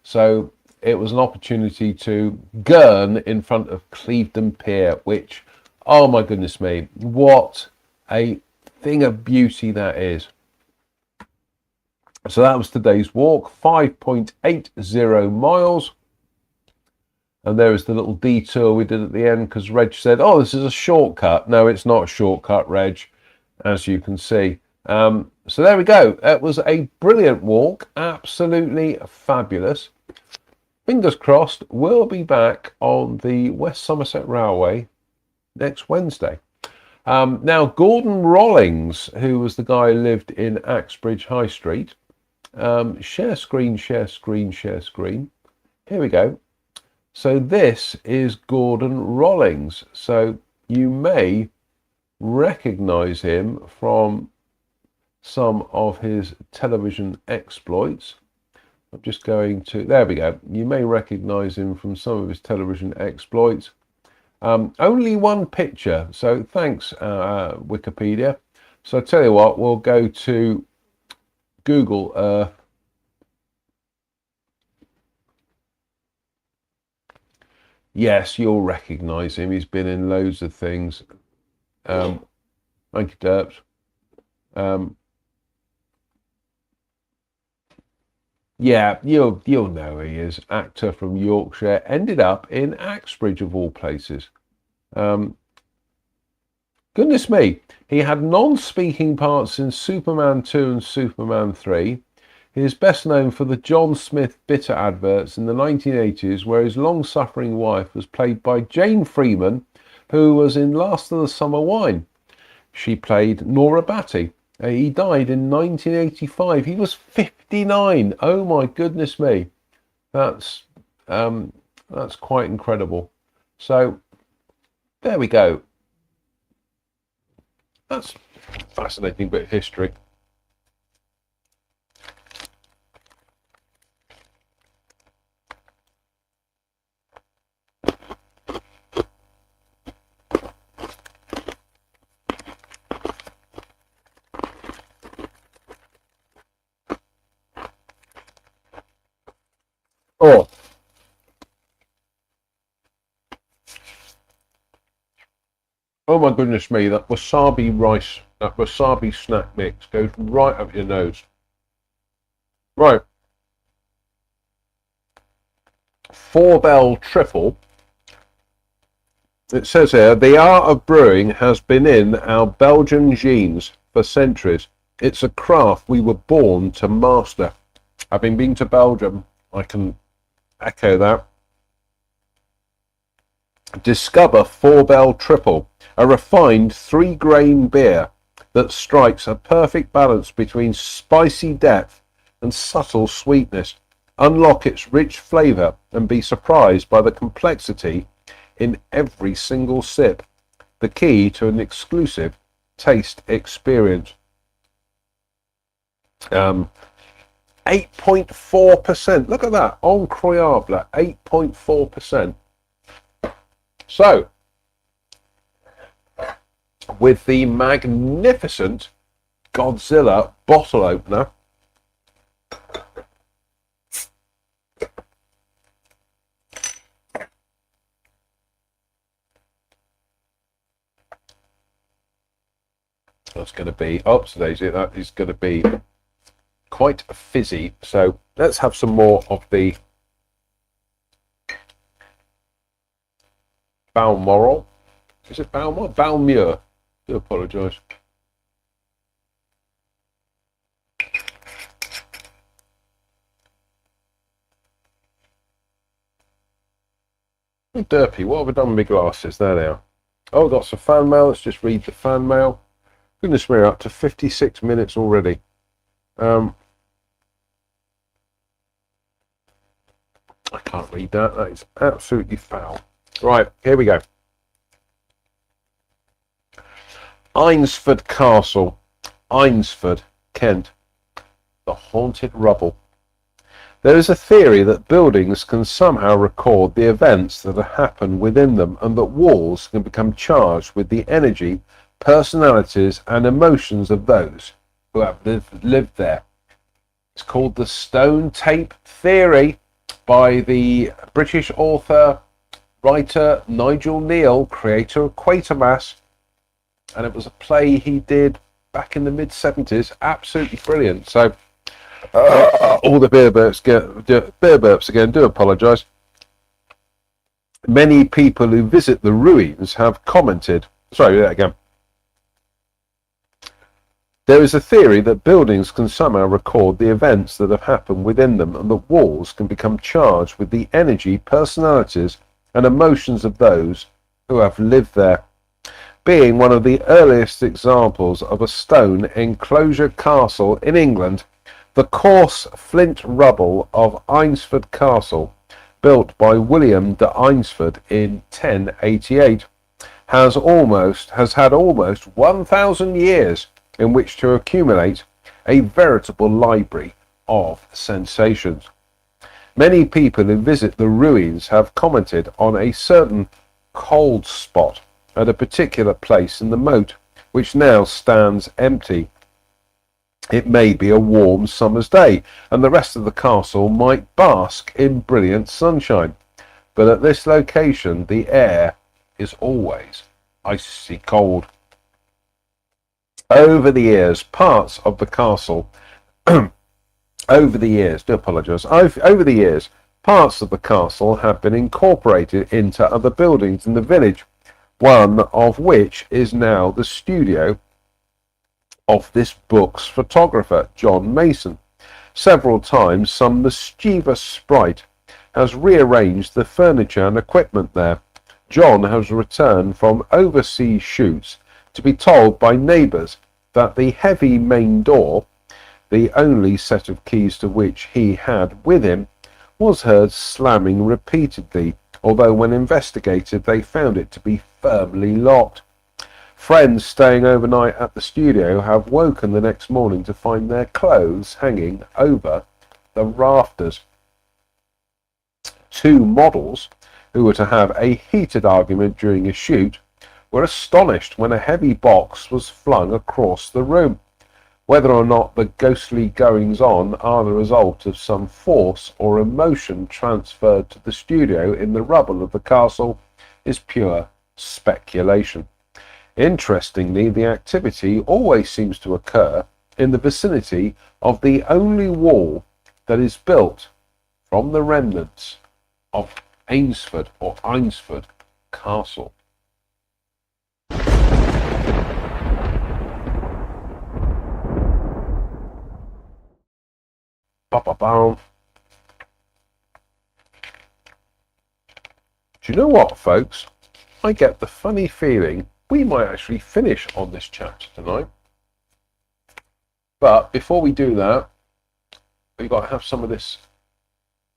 So it was an opportunity to gurn in front of Clevedon Pier, which, oh my goodness me, what a thing of beauty that is. So that was today's walk, 5.80 miles. And there is the little detour we did at the end because Reg said, oh, this is a shortcut. No, it's not a shortcut, Reg, as you can see. So there we go. It was a brilliant walk, absolutely fabulous. Fingers crossed, we'll be back on the West Somerset Railway next Wednesday. Now, Gordon Rollings, who was the guy who lived in Axbridge High Street, share screen, share screen, share screen. Here we go. So this is Gordon Rollings. So you may recognize him from some of his television exploits. I'm just going to, there we go. You may recognize him from some of his television exploits. Only one picture, so thanks Wikipedia. So I tell you what, we'll go to Google Earth. Yes, you'll recognize him. He's been in loads of things. Thank you, Derps. Yeah, you'll know who he is. Actor from Yorkshire, ended up in Axbridge of all places. Goodness me, he had non-speaking parts in Superman 2 and Superman 3. He is best known for the John Smith Bitter adverts in the 1980s, where his long-suffering wife was played by Jane Freeman, who was in Last of the Summer Wine. She played Nora Batty. He died in 1985. He was 59. Oh my goodness me, that's quite incredible. So there we go. That's a fascinating bit of history. Oh my goodness me, that wasabi rice, that wasabi snack mix goes right up your nose. Right. 4-bell triple. It says here, the art of brewing has been in our Belgian genes for centuries. It's a craft we were born to master. Having been to Belgium, I can echo that. Discover 4-bell triple, a refined 3-grain beer that strikes a perfect balance between spicy depth and subtle sweetness. Unlock its rich flavour and be surprised by the complexity in every single sip. The key to an exclusive taste experience. 8.4%. Look at that. Incroyable. 8.4%. So, with the magnificent Godzilla bottle opener, that's going to be, oh, today's it, that is going to be quite fizzy. So let's have some more of the Balmoral. Is it Balmoral? Balmuir. I do apologise. Derpy, what have I done with my glasses? There they are. Oh, I've got some fan mail. Let's just read the fan mail. Goodness me, we're up to 56 minutes already. I can't read that. That is absolutely foul. Right, here we go. Eynsford Castle, Eynsford, Kent. The haunted rubble. There is a theory that buildings can somehow record the events that happen within them, and that walls can become charged with the energy, personalities and emotions of those who have lived there. It's called the Stone Tape Theory by the British author, writer Nigel Neal, creator of Quatermass. And it was a play he did back in the mid-70s. Absolutely brilliant. So, all the beer burps again, do apologise. Many people who visit the ruins have commented... Sorry, that again. There is a theory that buildings can somehow record the events that have happened within them, and that walls can become charged with the energy, personalities and emotions of those who have lived there. Being one of the earliest examples of a stone enclosure castle in England, the coarse flint rubble of Eynsford Castle, built by William de Eynsford in 1088, has had almost 1,000 years in which to accumulate a veritable library of sensations. Many people who visit the ruins have commented on a certain cold spot at a particular place in the moat, which now stands empty. It may be a warm summer's day, and the rest of the castle might bask in brilliant sunshine, but at this location the air is always icy cold. Over the years, parts of the castle over the years parts of the castle have been incorporated into other buildings in the village, one of which is now the studio of this book's photographer, John Mason. Several times some mischievous sprite has rearranged the furniture and equipment there. John has returned from overseas shoots to be told by neighbours that the heavy main door, the only set of keys to which he had with him, was heard slamming repeatedly, although when investigated they found it to be firmly locked. Friends staying overnight at the studio have woken the next morning to find their clothes hanging over the rafters. Two models, who were to have a heated argument during a shoot, were astonished when a heavy box was flung across the room. Whether or not the ghostly goings-on are the result of some force or emotion transferred to the studio in the rubble of the castle is pure speculation. Interestingly, the activity always seems to occur in the vicinity of the only wall that is built from the remnants of Eynsford Castle. Ba-ba-bam. Do you know what, folks? I get the funny feeling we might actually finish on this chapter tonight. But before we do that, we've got to have some of this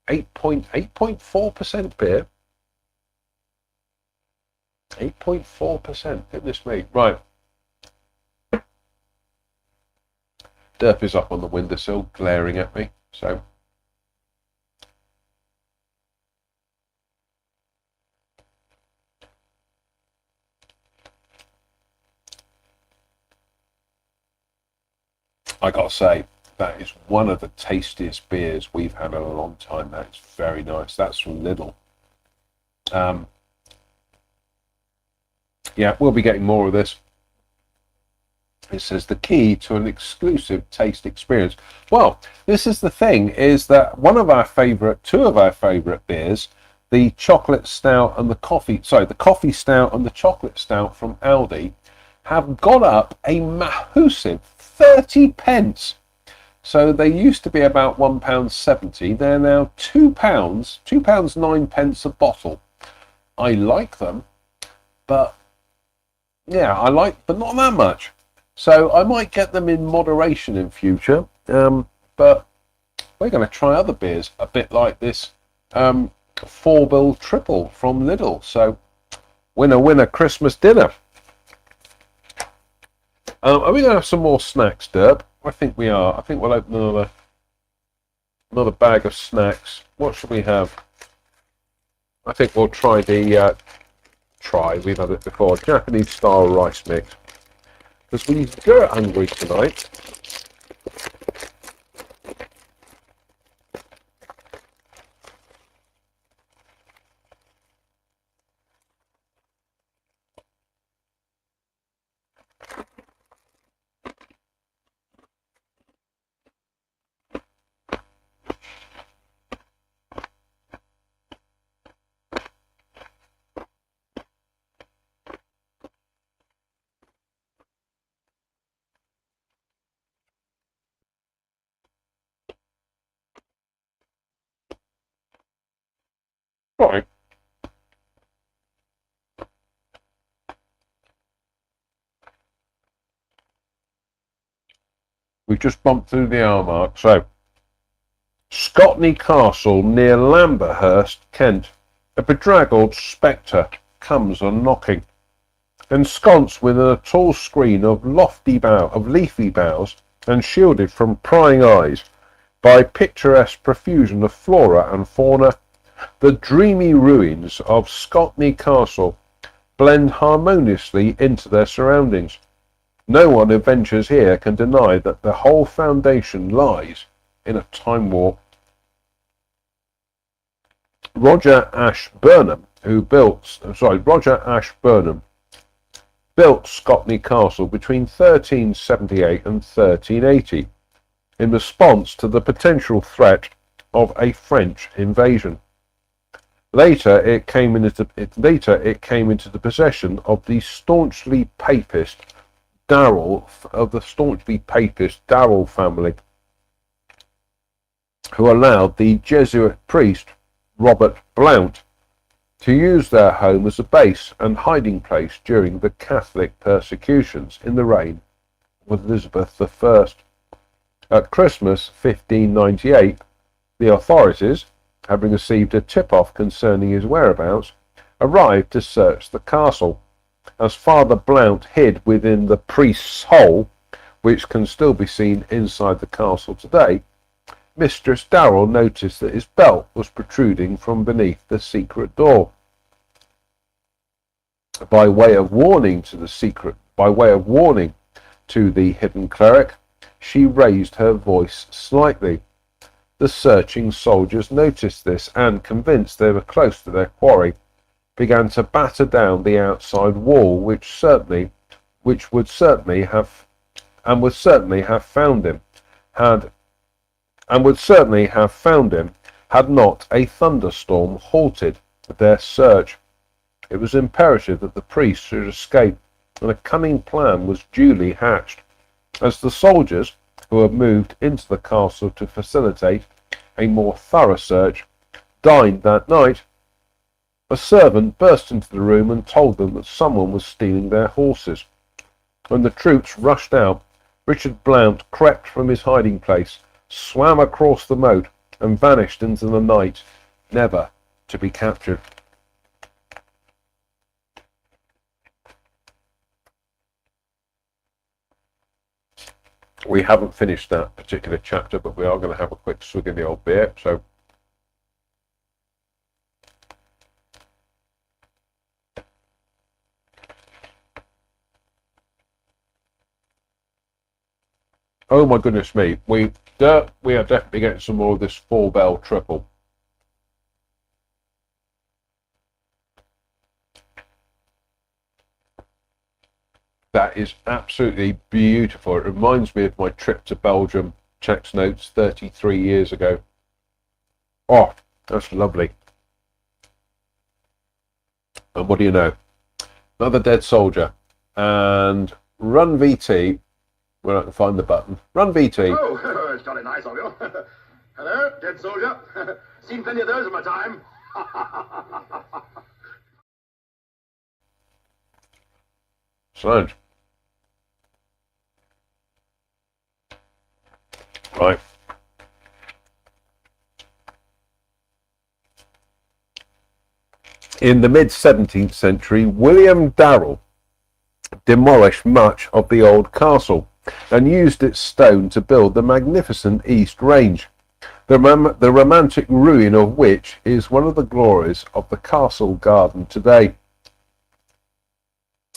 8.4% beer. 8.4%. Goodness me. Right. Derp is up on the windowsill, glaring at me. So, I gotta say, that is one of the tastiest beers we've had in a long time. That's very nice. That's from Lidl. Yeah, we'll be getting more of this. It says the key to an exclusive taste experience. Well, this is the thing, is that two of our favourite beers, the chocolate stout and the coffee stout and the chocolate stout from Aldi, have gone up a massive 30 pence. So they used to be about £1.70. They're now £2, 9 pence a bottle. I like them, but but not that much. So I might get them in moderation in future, but we're going to try other beers a bit like this 4-bill triple from Lidl. So winner Christmas dinner. Are we going to have some more snacks, Derp? I think we are. I think we'll open another bag of snacks. What should we have? I think we'll try the we've had it before, Japanese style rice mix. Because we go hungry tonight. Right. We just bumped through the hour mark. So, Scotney Castle near Lamberhurst, Kent. A bedraggled spectre comes a knocking. Ensconced within a tall screen of leafy boughs, and shielded from prying eyes by picturesque profusion of flora and fauna, the dreamy ruins of Scotney Castle blend harmoniously into their surroundings. No one who ventures here can deny that the whole foundation lies in a time warp. Roger Ashburnham built Scotney Castle between 1378 and 1380 in response to the potential threat of a French invasion. Later it came into the possession of the staunchly papist Darrell family, who allowed the Jesuit priest Robert Blount to use their home as a base and hiding place during the Catholic persecutions in the reign of Elizabeth I. At Christmas 1598, the authorities, having received a tip-off concerning his whereabouts, arrived to search the castle. As Father Blount hid within the priest's hole, which can still be seen inside the castle today, Mistress Darrell noticed that his belt was protruding from beneath the secret door. By way of warning to the hidden cleric, she raised her voice slightly. The searching soldiers noticed this and, convinced they were close to their quarry, began to batter down the outside wall, which would certainly have found him had not a thunderstorm halted their search. It was imperative that the priest should escape, and a cunning plan was duly hatched. As the soldiers, who had moved into the castle to facilitate a more thorough search, dined that night, a servant burst into the room and told them that someone was stealing their horses. When the troops rushed out, Richard Blount crept from his hiding place, swam across the moat, and vanished into the night, never to be captured. We haven't finished that particular chapter, but we are going to have a quick swig of the old beer. So, oh my goodness me, we are definitely getting some more of this 4-bell triple. That is absolutely beautiful. It reminds me of my trip to Belgium, Check's Notes, 33 years ago. Oh, that's lovely. And what do you know? Another dead soldier. And run VT. Where I can find the button. Run VT. Oh, it's jolly nice of you. Hello, dead soldier. Seen plenty of those in my time. Sound. Right. In the mid-17th century, William Darrell demolished much of the old castle and used its stone to build the magnificent East Range, the romantic ruin of which is one of the glories of the castle garden today.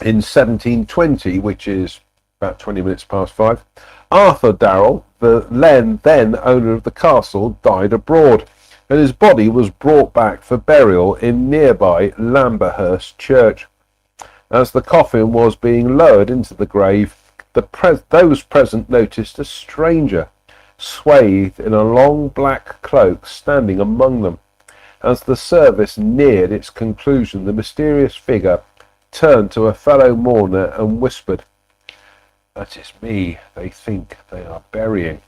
In 1720, which is about 20 minutes past 5, Arthur Darrell, the then owner of the castle, died abroad, and his body was brought back for burial in nearby Lamberhurst Church. As the coffin was being lowered into the grave, those present noticed a stranger, swathed in a long black cloak, standing among them. As the service neared its conclusion, the mysterious figure turned to a fellow mourner and whispered, "That is me they think they are burying."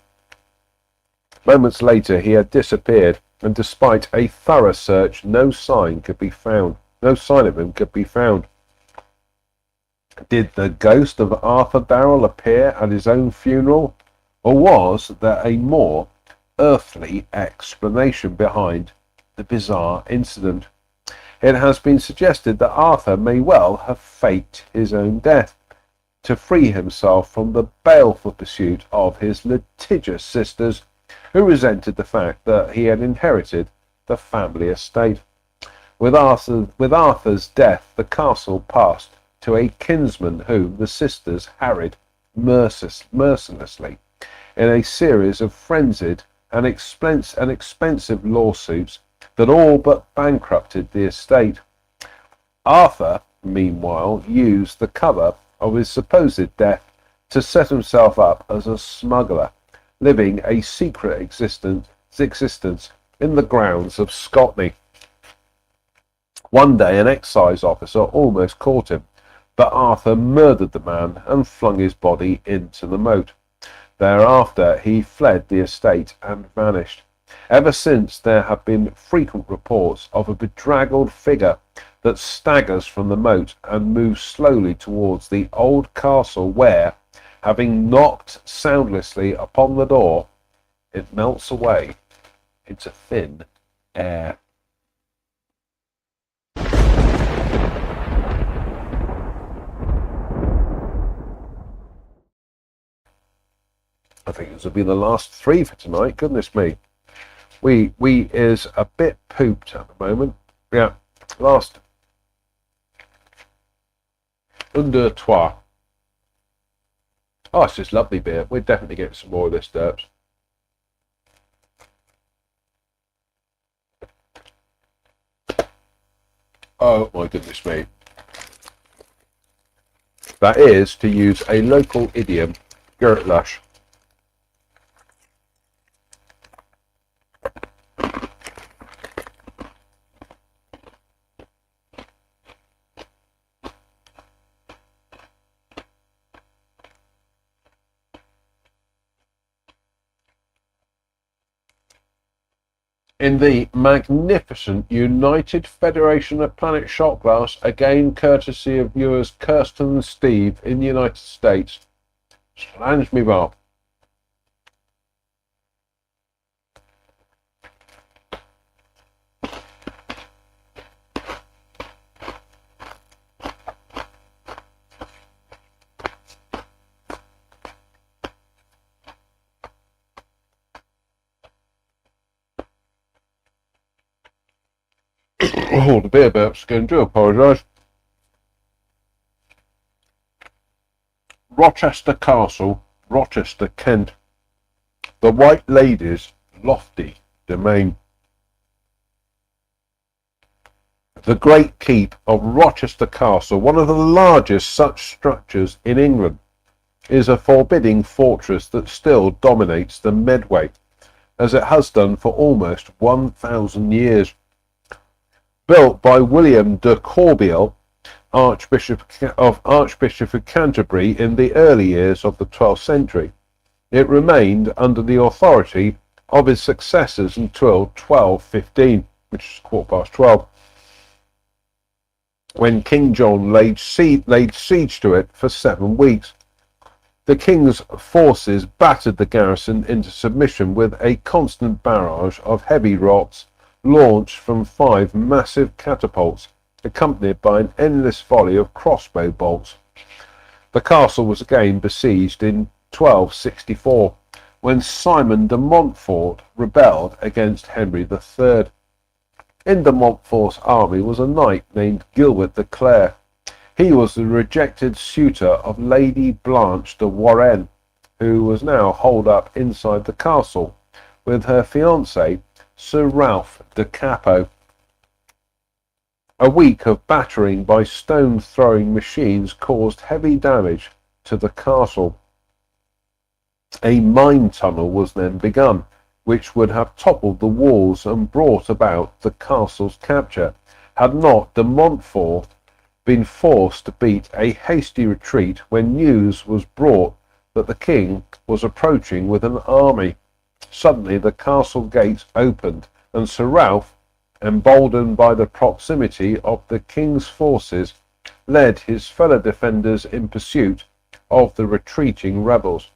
Moments later he had disappeared, and despite a thorough search, no sign of him could be found. Did the ghost of Arthur Darrell appear at his own funeral, or was there a more earthly explanation behind the bizarre incident? It has been suggested that Arthur may well have faked his own death to free himself from the baleful pursuit of his litigious sisters, who resented the fact that he had inherited the family estate. With Arthur's death, the castle passed to a kinsman whom the sisters harried mercilessly in a series of frenzied and expensive lawsuits that all but bankrupted the estate. Arthur, meanwhile, used the cover of his supposed death to set himself up as a smuggler, living a secret existence in the grounds of Scotland. One day an excise officer almost caught him, but Arthur murdered the man and flung his body into the moat. Thereafter he fled the estate and vanished. Ever since there have been frequent reports of a bedraggled figure that staggers from the moat and moves slowly towards the old castle where, having knocked soundlessly upon the door, it melts away into thin air. I think this will be the last three for tonight. Goodness me. We is a bit pooped at the moment. Yeah, last. Under trois. Oh, it's just lovely beer. We're definitely getting some more of this, Derps. Oh my goodness me. That is, to use a local idiom, Gert Lush. In the magnificent United Federation of Planet Shot Glass, again courtesy of viewers Kirsten and Steve in the United States. Slange me bar. Oh, the beer burps again. Do apologise. Rochester Castle, Rochester, Kent. The White Lady's lofty domain. The Great Keep of Rochester Castle, one of the largest such structures in England, is a forbidding fortress that still dominates the Medway, as it has done for almost 1,000 years. Built by William de Corbeil, Archbishop of Canterbury in the early years of the 12th century, it remained under the authority of his successors until 1215, which is 12:15, when King John laid siege to it for 7 weeks. The king's forces battered the garrison into submission with a constant barrage of heavy rocks launched from 5 massive catapults, accompanied by an endless volley of crossbow bolts. The castle was again besieged in 1264, when Simon de Montfort rebelled against Henry III. In de Montfort's army was a knight named Gilbert de Clare. He was the rejected suitor of Lady Blanche de Warenne, who was now holed up inside the castle with her fiancé, Sir Ralph de Capo. A week of battering by stone-throwing machines caused heavy damage to the castle. A mine tunnel was then begun, which would have toppled the walls and brought about the castle's capture, had not de Montfort been forced to beat a hasty retreat when news was brought that the king was approaching with an army. Suddenly the castle gates opened and Sir Ralph, emboldened by the proximity of the king's forces, led his fellow defenders in pursuit of the retreating rebels.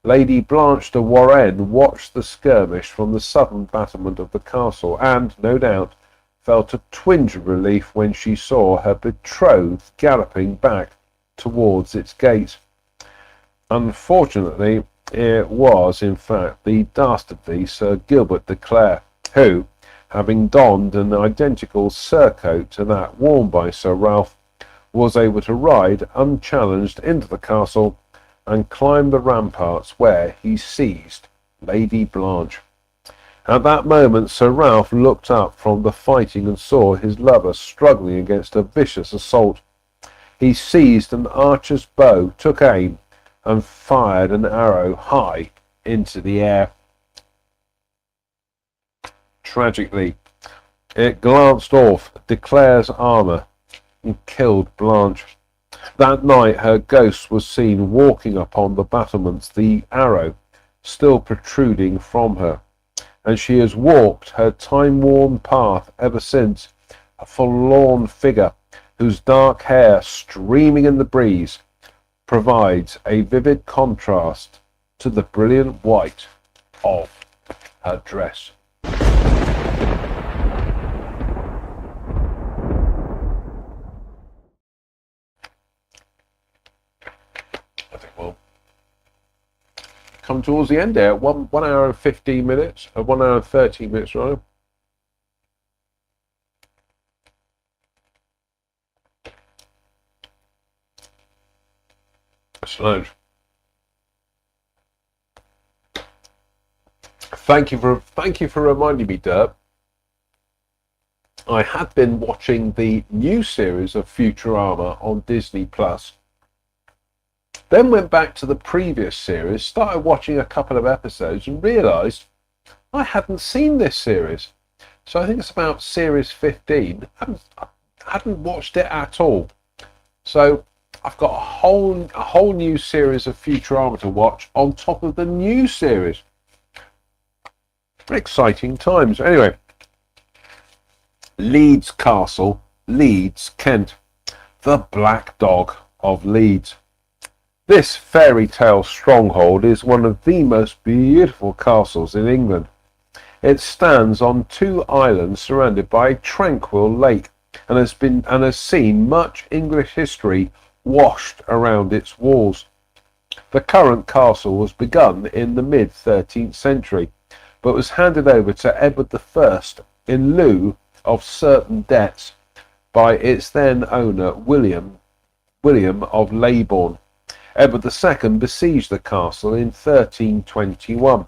Lady Blanche de Warenne watched the skirmish from the southern battlement of the castle, and, no doubt, felt a twinge of relief when she saw her betrothed galloping back towards its gate. Unfortunately, it was, in fact, the dastardly Sir Gilbert de Clare, who, having donned an identical surcoat to that worn by Sir Ralph, was able to ride unchallenged into the castle and climb the ramparts, where he seized Lady Blanche. At that moment Sir Ralph looked up from the fighting and saw his lover struggling against a vicious assault. He seized an archer's bow, took aim, and fired an arrow high into the air. Tragically, it glanced off de Clare's armour and killed Blanche. That night her ghost was seen walking upon the battlements, the arrow still protruding from her, and she has walked her time-worn path ever since, a forlorn figure whose dark hair, streaming in the breeze, provides a vivid contrast to the brilliant white of her dress. I think we'll come towards the end there. 1 hour and 15 minutes, 1 hour and 13 minutes, rather. Slow. Thank you for reminding me, Derp. I had been watching the new series of Futurama on Disney Plus. Then went back to the previous series, started watching a couple of episodes, and realised I hadn't seen this series. So I think it's about series 15. I hadn't watched it at all. So I've got a whole new series of Futurama to watch on top of the new series. Exciting times. Anyway, Leeds Castle, Leeds, Kent. The Black Dog of Leeds. This fairy tale stronghold is one of the most beautiful castles in England. It stands on 2 islands surrounded by a tranquil lake, and has seen much English history washed around its walls. The current castle was begun in the mid-13th century, but was handed over to Edward I in lieu of certain debts by its then owner William of Leybourne. Edward II besieged the castle in 1321,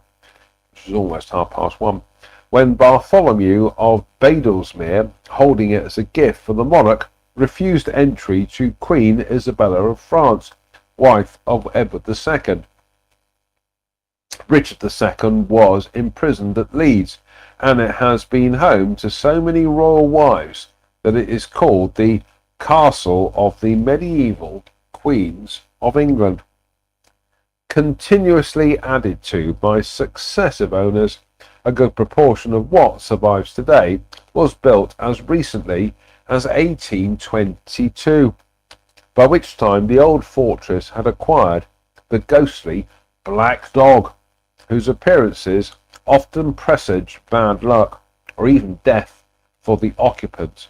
which is almost 1:30, when Bartholomew of Badlesmere, holding it as a gift for the monarch, refused entry to Queen Isabella of France, wife of Edward II. Richard II was imprisoned at Leeds, and it has been home to so many royal wives that it is called the Castle of the Medieval Queens of England. Continuously added to by successive owners, a good proportion of what survives today was built as recently as 1822, by which time the old fortress had acquired the ghostly Black Dog, whose appearances often presage bad luck, or even death for the occupants.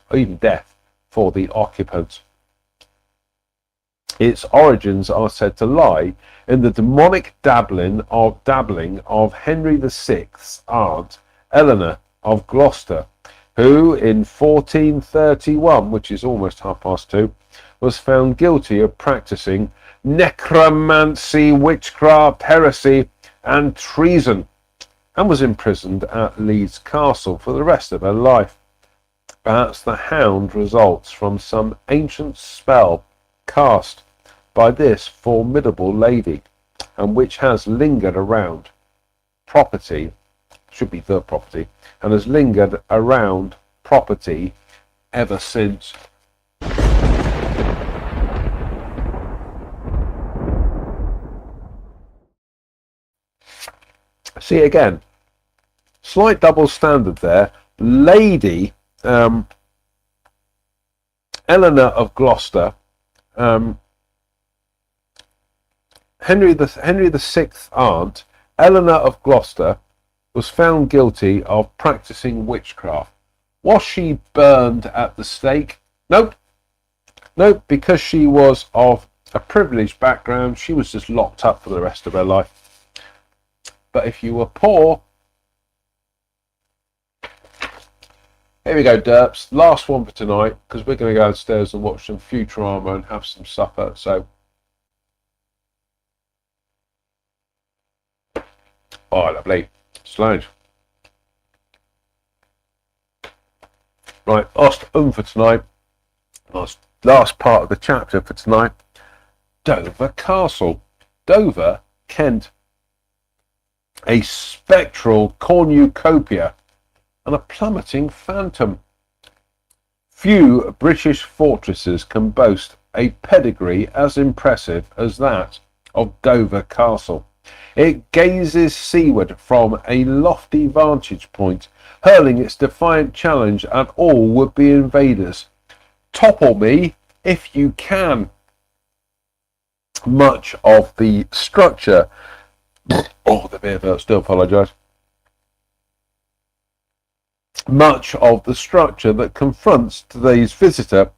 Its origins are said to lie in the demonic dabbling of Henry VI's aunt Eleanor of Gloucester, who in 1431, which is almost 2:30, was found guilty of practicing necromancy, witchcraft, heresy, and treason, and was imprisoned at Leeds Castle for the rest of her life. Perhaps the hound results from some ancient spell cast by this formidable lady, and which has lingered around property, should be the property, and has lingered around property ever since. See again. Slight double standard there. Lady Eleanor of Gloucester, Henry the Sixth's aunt, Eleanor of Gloucester, was found guilty of practicing witchcraft. Was she burned at the stake? Nope. Nope, because she was of a privileged background, she was just locked up for the rest of her life. But if you were poor, here we go, derps. Last one for tonight, because we're going to go downstairs and watch some Futurama and have some supper. So, oh, lovely. Sloan. Right, last for tonight. Last part of the chapter for tonight. Dover Castle. Dover, Kent. A spectral cornucopia and a plummeting phantom. Few British fortresses can boast a pedigree as impressive as that of Dover Castle. It gazes seaward from a lofty vantage point, hurling its defiant challenge at all would-be invaders. Topple me if you can. Much of the structure... Oh, the beer hurts, do apologise. Much of the structure that confronts today's visitor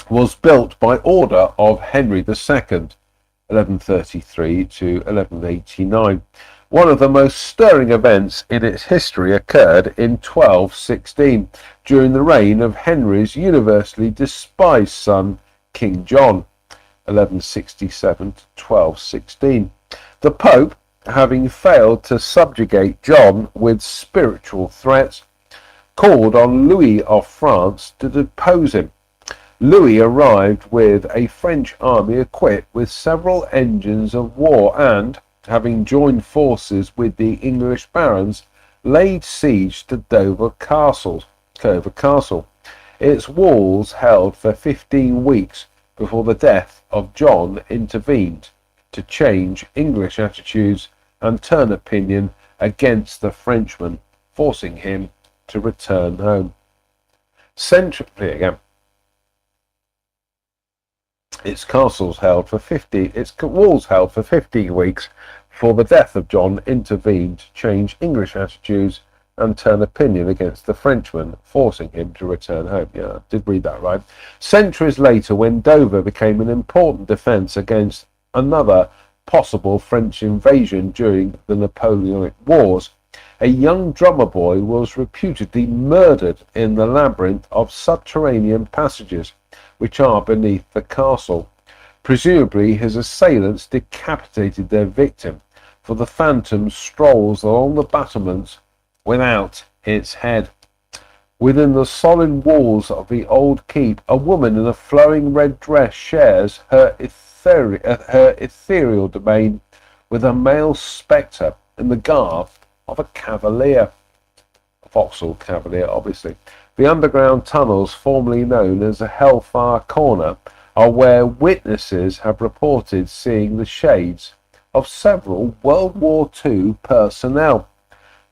was built by order of Henry II, 1133 to 1189. One of the most stirring events in its history occurred in 1216, during the reign of Henry's universally despised son, King John, 1167 to 1216. The Pope, having failed to subjugate John with spiritual threats, called on Louis of France to depose him. Louis arrived with a French army equipped with several engines of war and, having joined forces with the English barons, laid siege to Dover Castle. Its walls held for 15 weeks before the death of John intervened to change English attitudes and turn opinion against the Frenchman, forcing him to return home. Centrally again. Its walls held for 15 weeks before the death of John intervened to change English attitudes and turn opinion against the Frenchman, forcing him to return home. Yeah, I did read that right. Centuries later, when Dover became an important defence against another possible French invasion during the Napoleonic Wars, a young drummer boy was reputedly murdered in the labyrinth of subterranean passages which are beneath the castle. Presumably his assailants decapitated their victim, for the phantom strolls along the battlements without its head. Within the solid walls of the old keep, a woman in a flowing red dress shares her ethereal domain with a male spectre in the garb of a cavalier. A Vauxhall Cavalier, obviously. The underground tunnels, formerly known as the Hellfire Corner, are where witnesses have reported seeing the shades of several World War II personnel.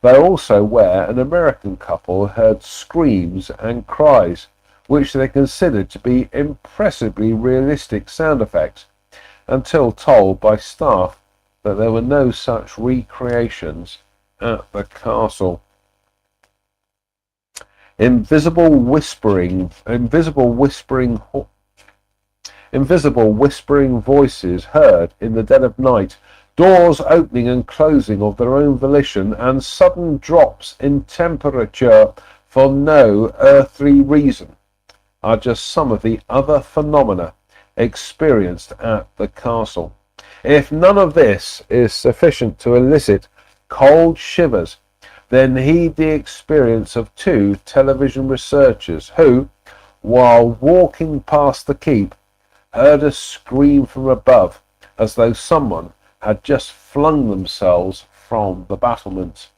They're also where an American couple heard screams and cries, which they considered to be impressively realistic sound effects, until told by staff that there were no such recreations at the castle. Invisible whispering voices heard in the dead of night, doors opening and closing of their own volition, and sudden drops in temperature for no earthly reason are just some of the other phenomena experienced at the castle. If none of this is sufficient to elicit cold shivers, then heed the experience of two television researchers who, while walking past the keep, heard a scream from above as though someone had just flung themselves from the battlements.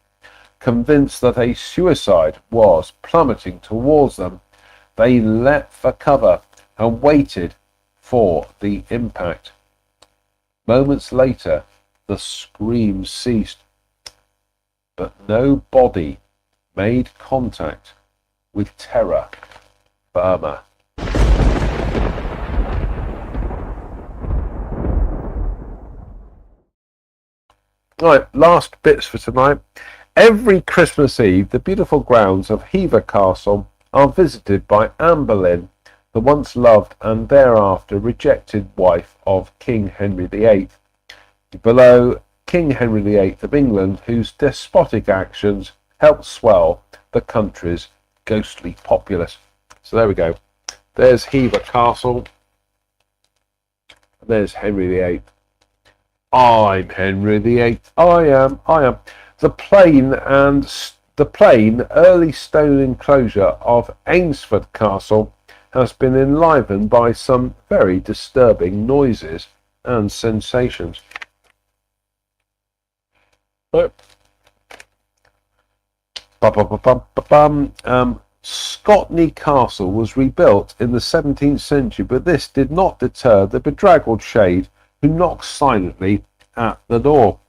Convinced that a suicide was plummeting towards them, they leapt for cover and waited for the impact. Moments later, the screams ceased. but no body made contact with Terra Firma. Right, last bits for tonight. Every Christmas Eve, the beautiful grounds of Hever Castle are visited by Anne Boleyn, the once loved and thereafter rejected wife of King Henry VIII. Below, King Henry VIII of England, whose despotic actions helped swell the country's ghostly populace. So there we go. There's Hever Castle. There's Henry VIII. I'm Henry VIII. I am. The plain early stone enclosure of Ainsford Castle has been enlivened by some very disturbing noises and sensations. Scotney Castle was rebuilt in the 17th century, but this did not deter the bedraggled shade who knocks silently at the door.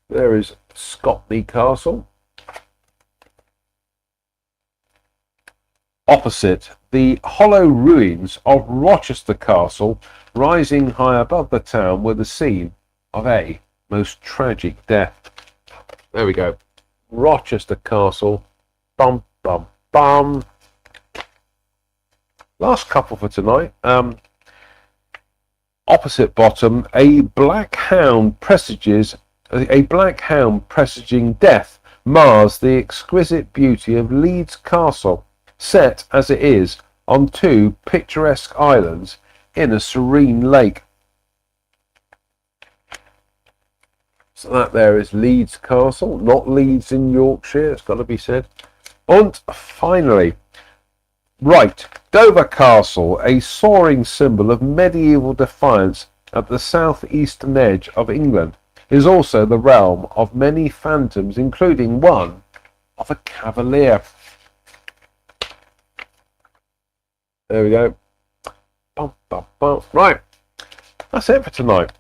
There is Scotney Castle. Opposite, the hollow ruins of Rochester Castle, rising high above the town, were the scene of a most tragic death. There we go. Rochester Castle. Bum, bum, bum. Last couple for tonight. Opposite bottom, a black hound presaging death mars the exquisite beauty of Leeds Castle, set as it is on two picturesque islands in a serene lake. So that there is Leeds Castle, not Leeds in Yorkshire, it's got to be said. And finally, right, Dover Castle, a soaring symbol of medieval defiance at the southeastern edge of England, is also the realm of many phantoms, including one of a cavalier. There we go. Bum, bum, bum. Right, that's it for tonight.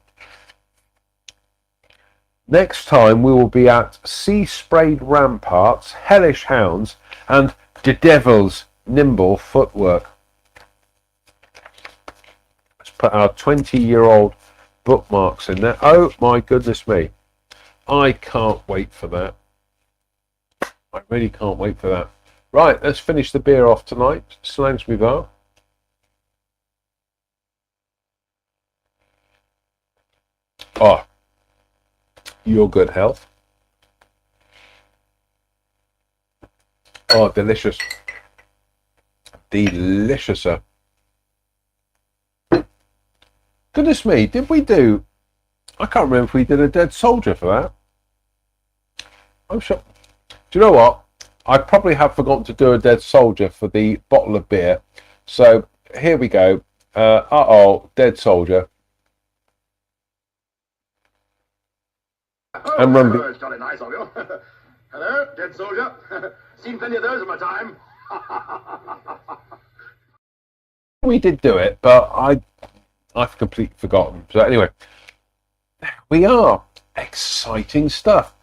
Next time we will be at sea-sprayed ramparts, hellish hounds, and the devil's nimble footwork. Let's put our 20-year-old bookmarks in there. Oh my goodness me. I can't wait for that. I really can't wait for that. Right, let's finish the beer off tonight. Slàinte mhath. Oh, your good health. Oh, delicious. Deliciouser. Goodness me, did we do... I can't remember if we did a dead soldier for that. I'm sure... Do you know what? I probably have forgotten to do a dead soldier for the bottle of beer. So, here we go. Dead soldier. Oh, hello, it's jolly nice of you. Hello, dead soldier. Seen plenty of those in my time. We did do it, but I've completely forgotten. So anyway, we are. Exciting stuff.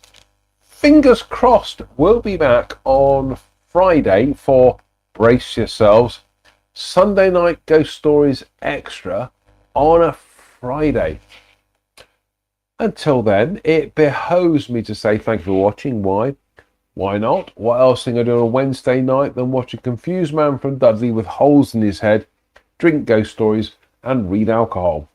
Fingers crossed, we'll be back on Friday for, brace yourselves, Sunday Night Ghost Stories Extra on a Friday. Until then, it behoves me to say thank you for watching. Why? Why not? What else can I do on a Wednesday night than watch a confused man from Dudley with holes in his head, drink ghost stories, and read alcohol?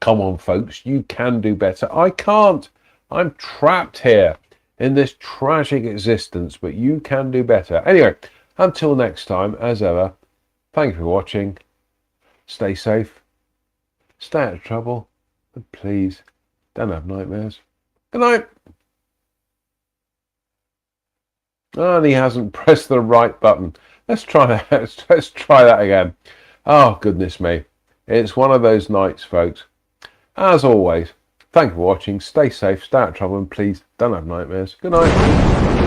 Come on, folks, you can do better. I can't. I'm trapped here in this tragic existence, but you can do better. Anyway, until next time, as ever, thank you for watching. Stay safe, stay out of trouble, and please don't have nightmares. Good night. And he hasn't pressed the right button. Let's try that. Let's try that again. Oh, goodness me. It's one of those nights, folks. As always, thank you for watching. Stay safe, stay out of trouble, and please don't have nightmares. Good night.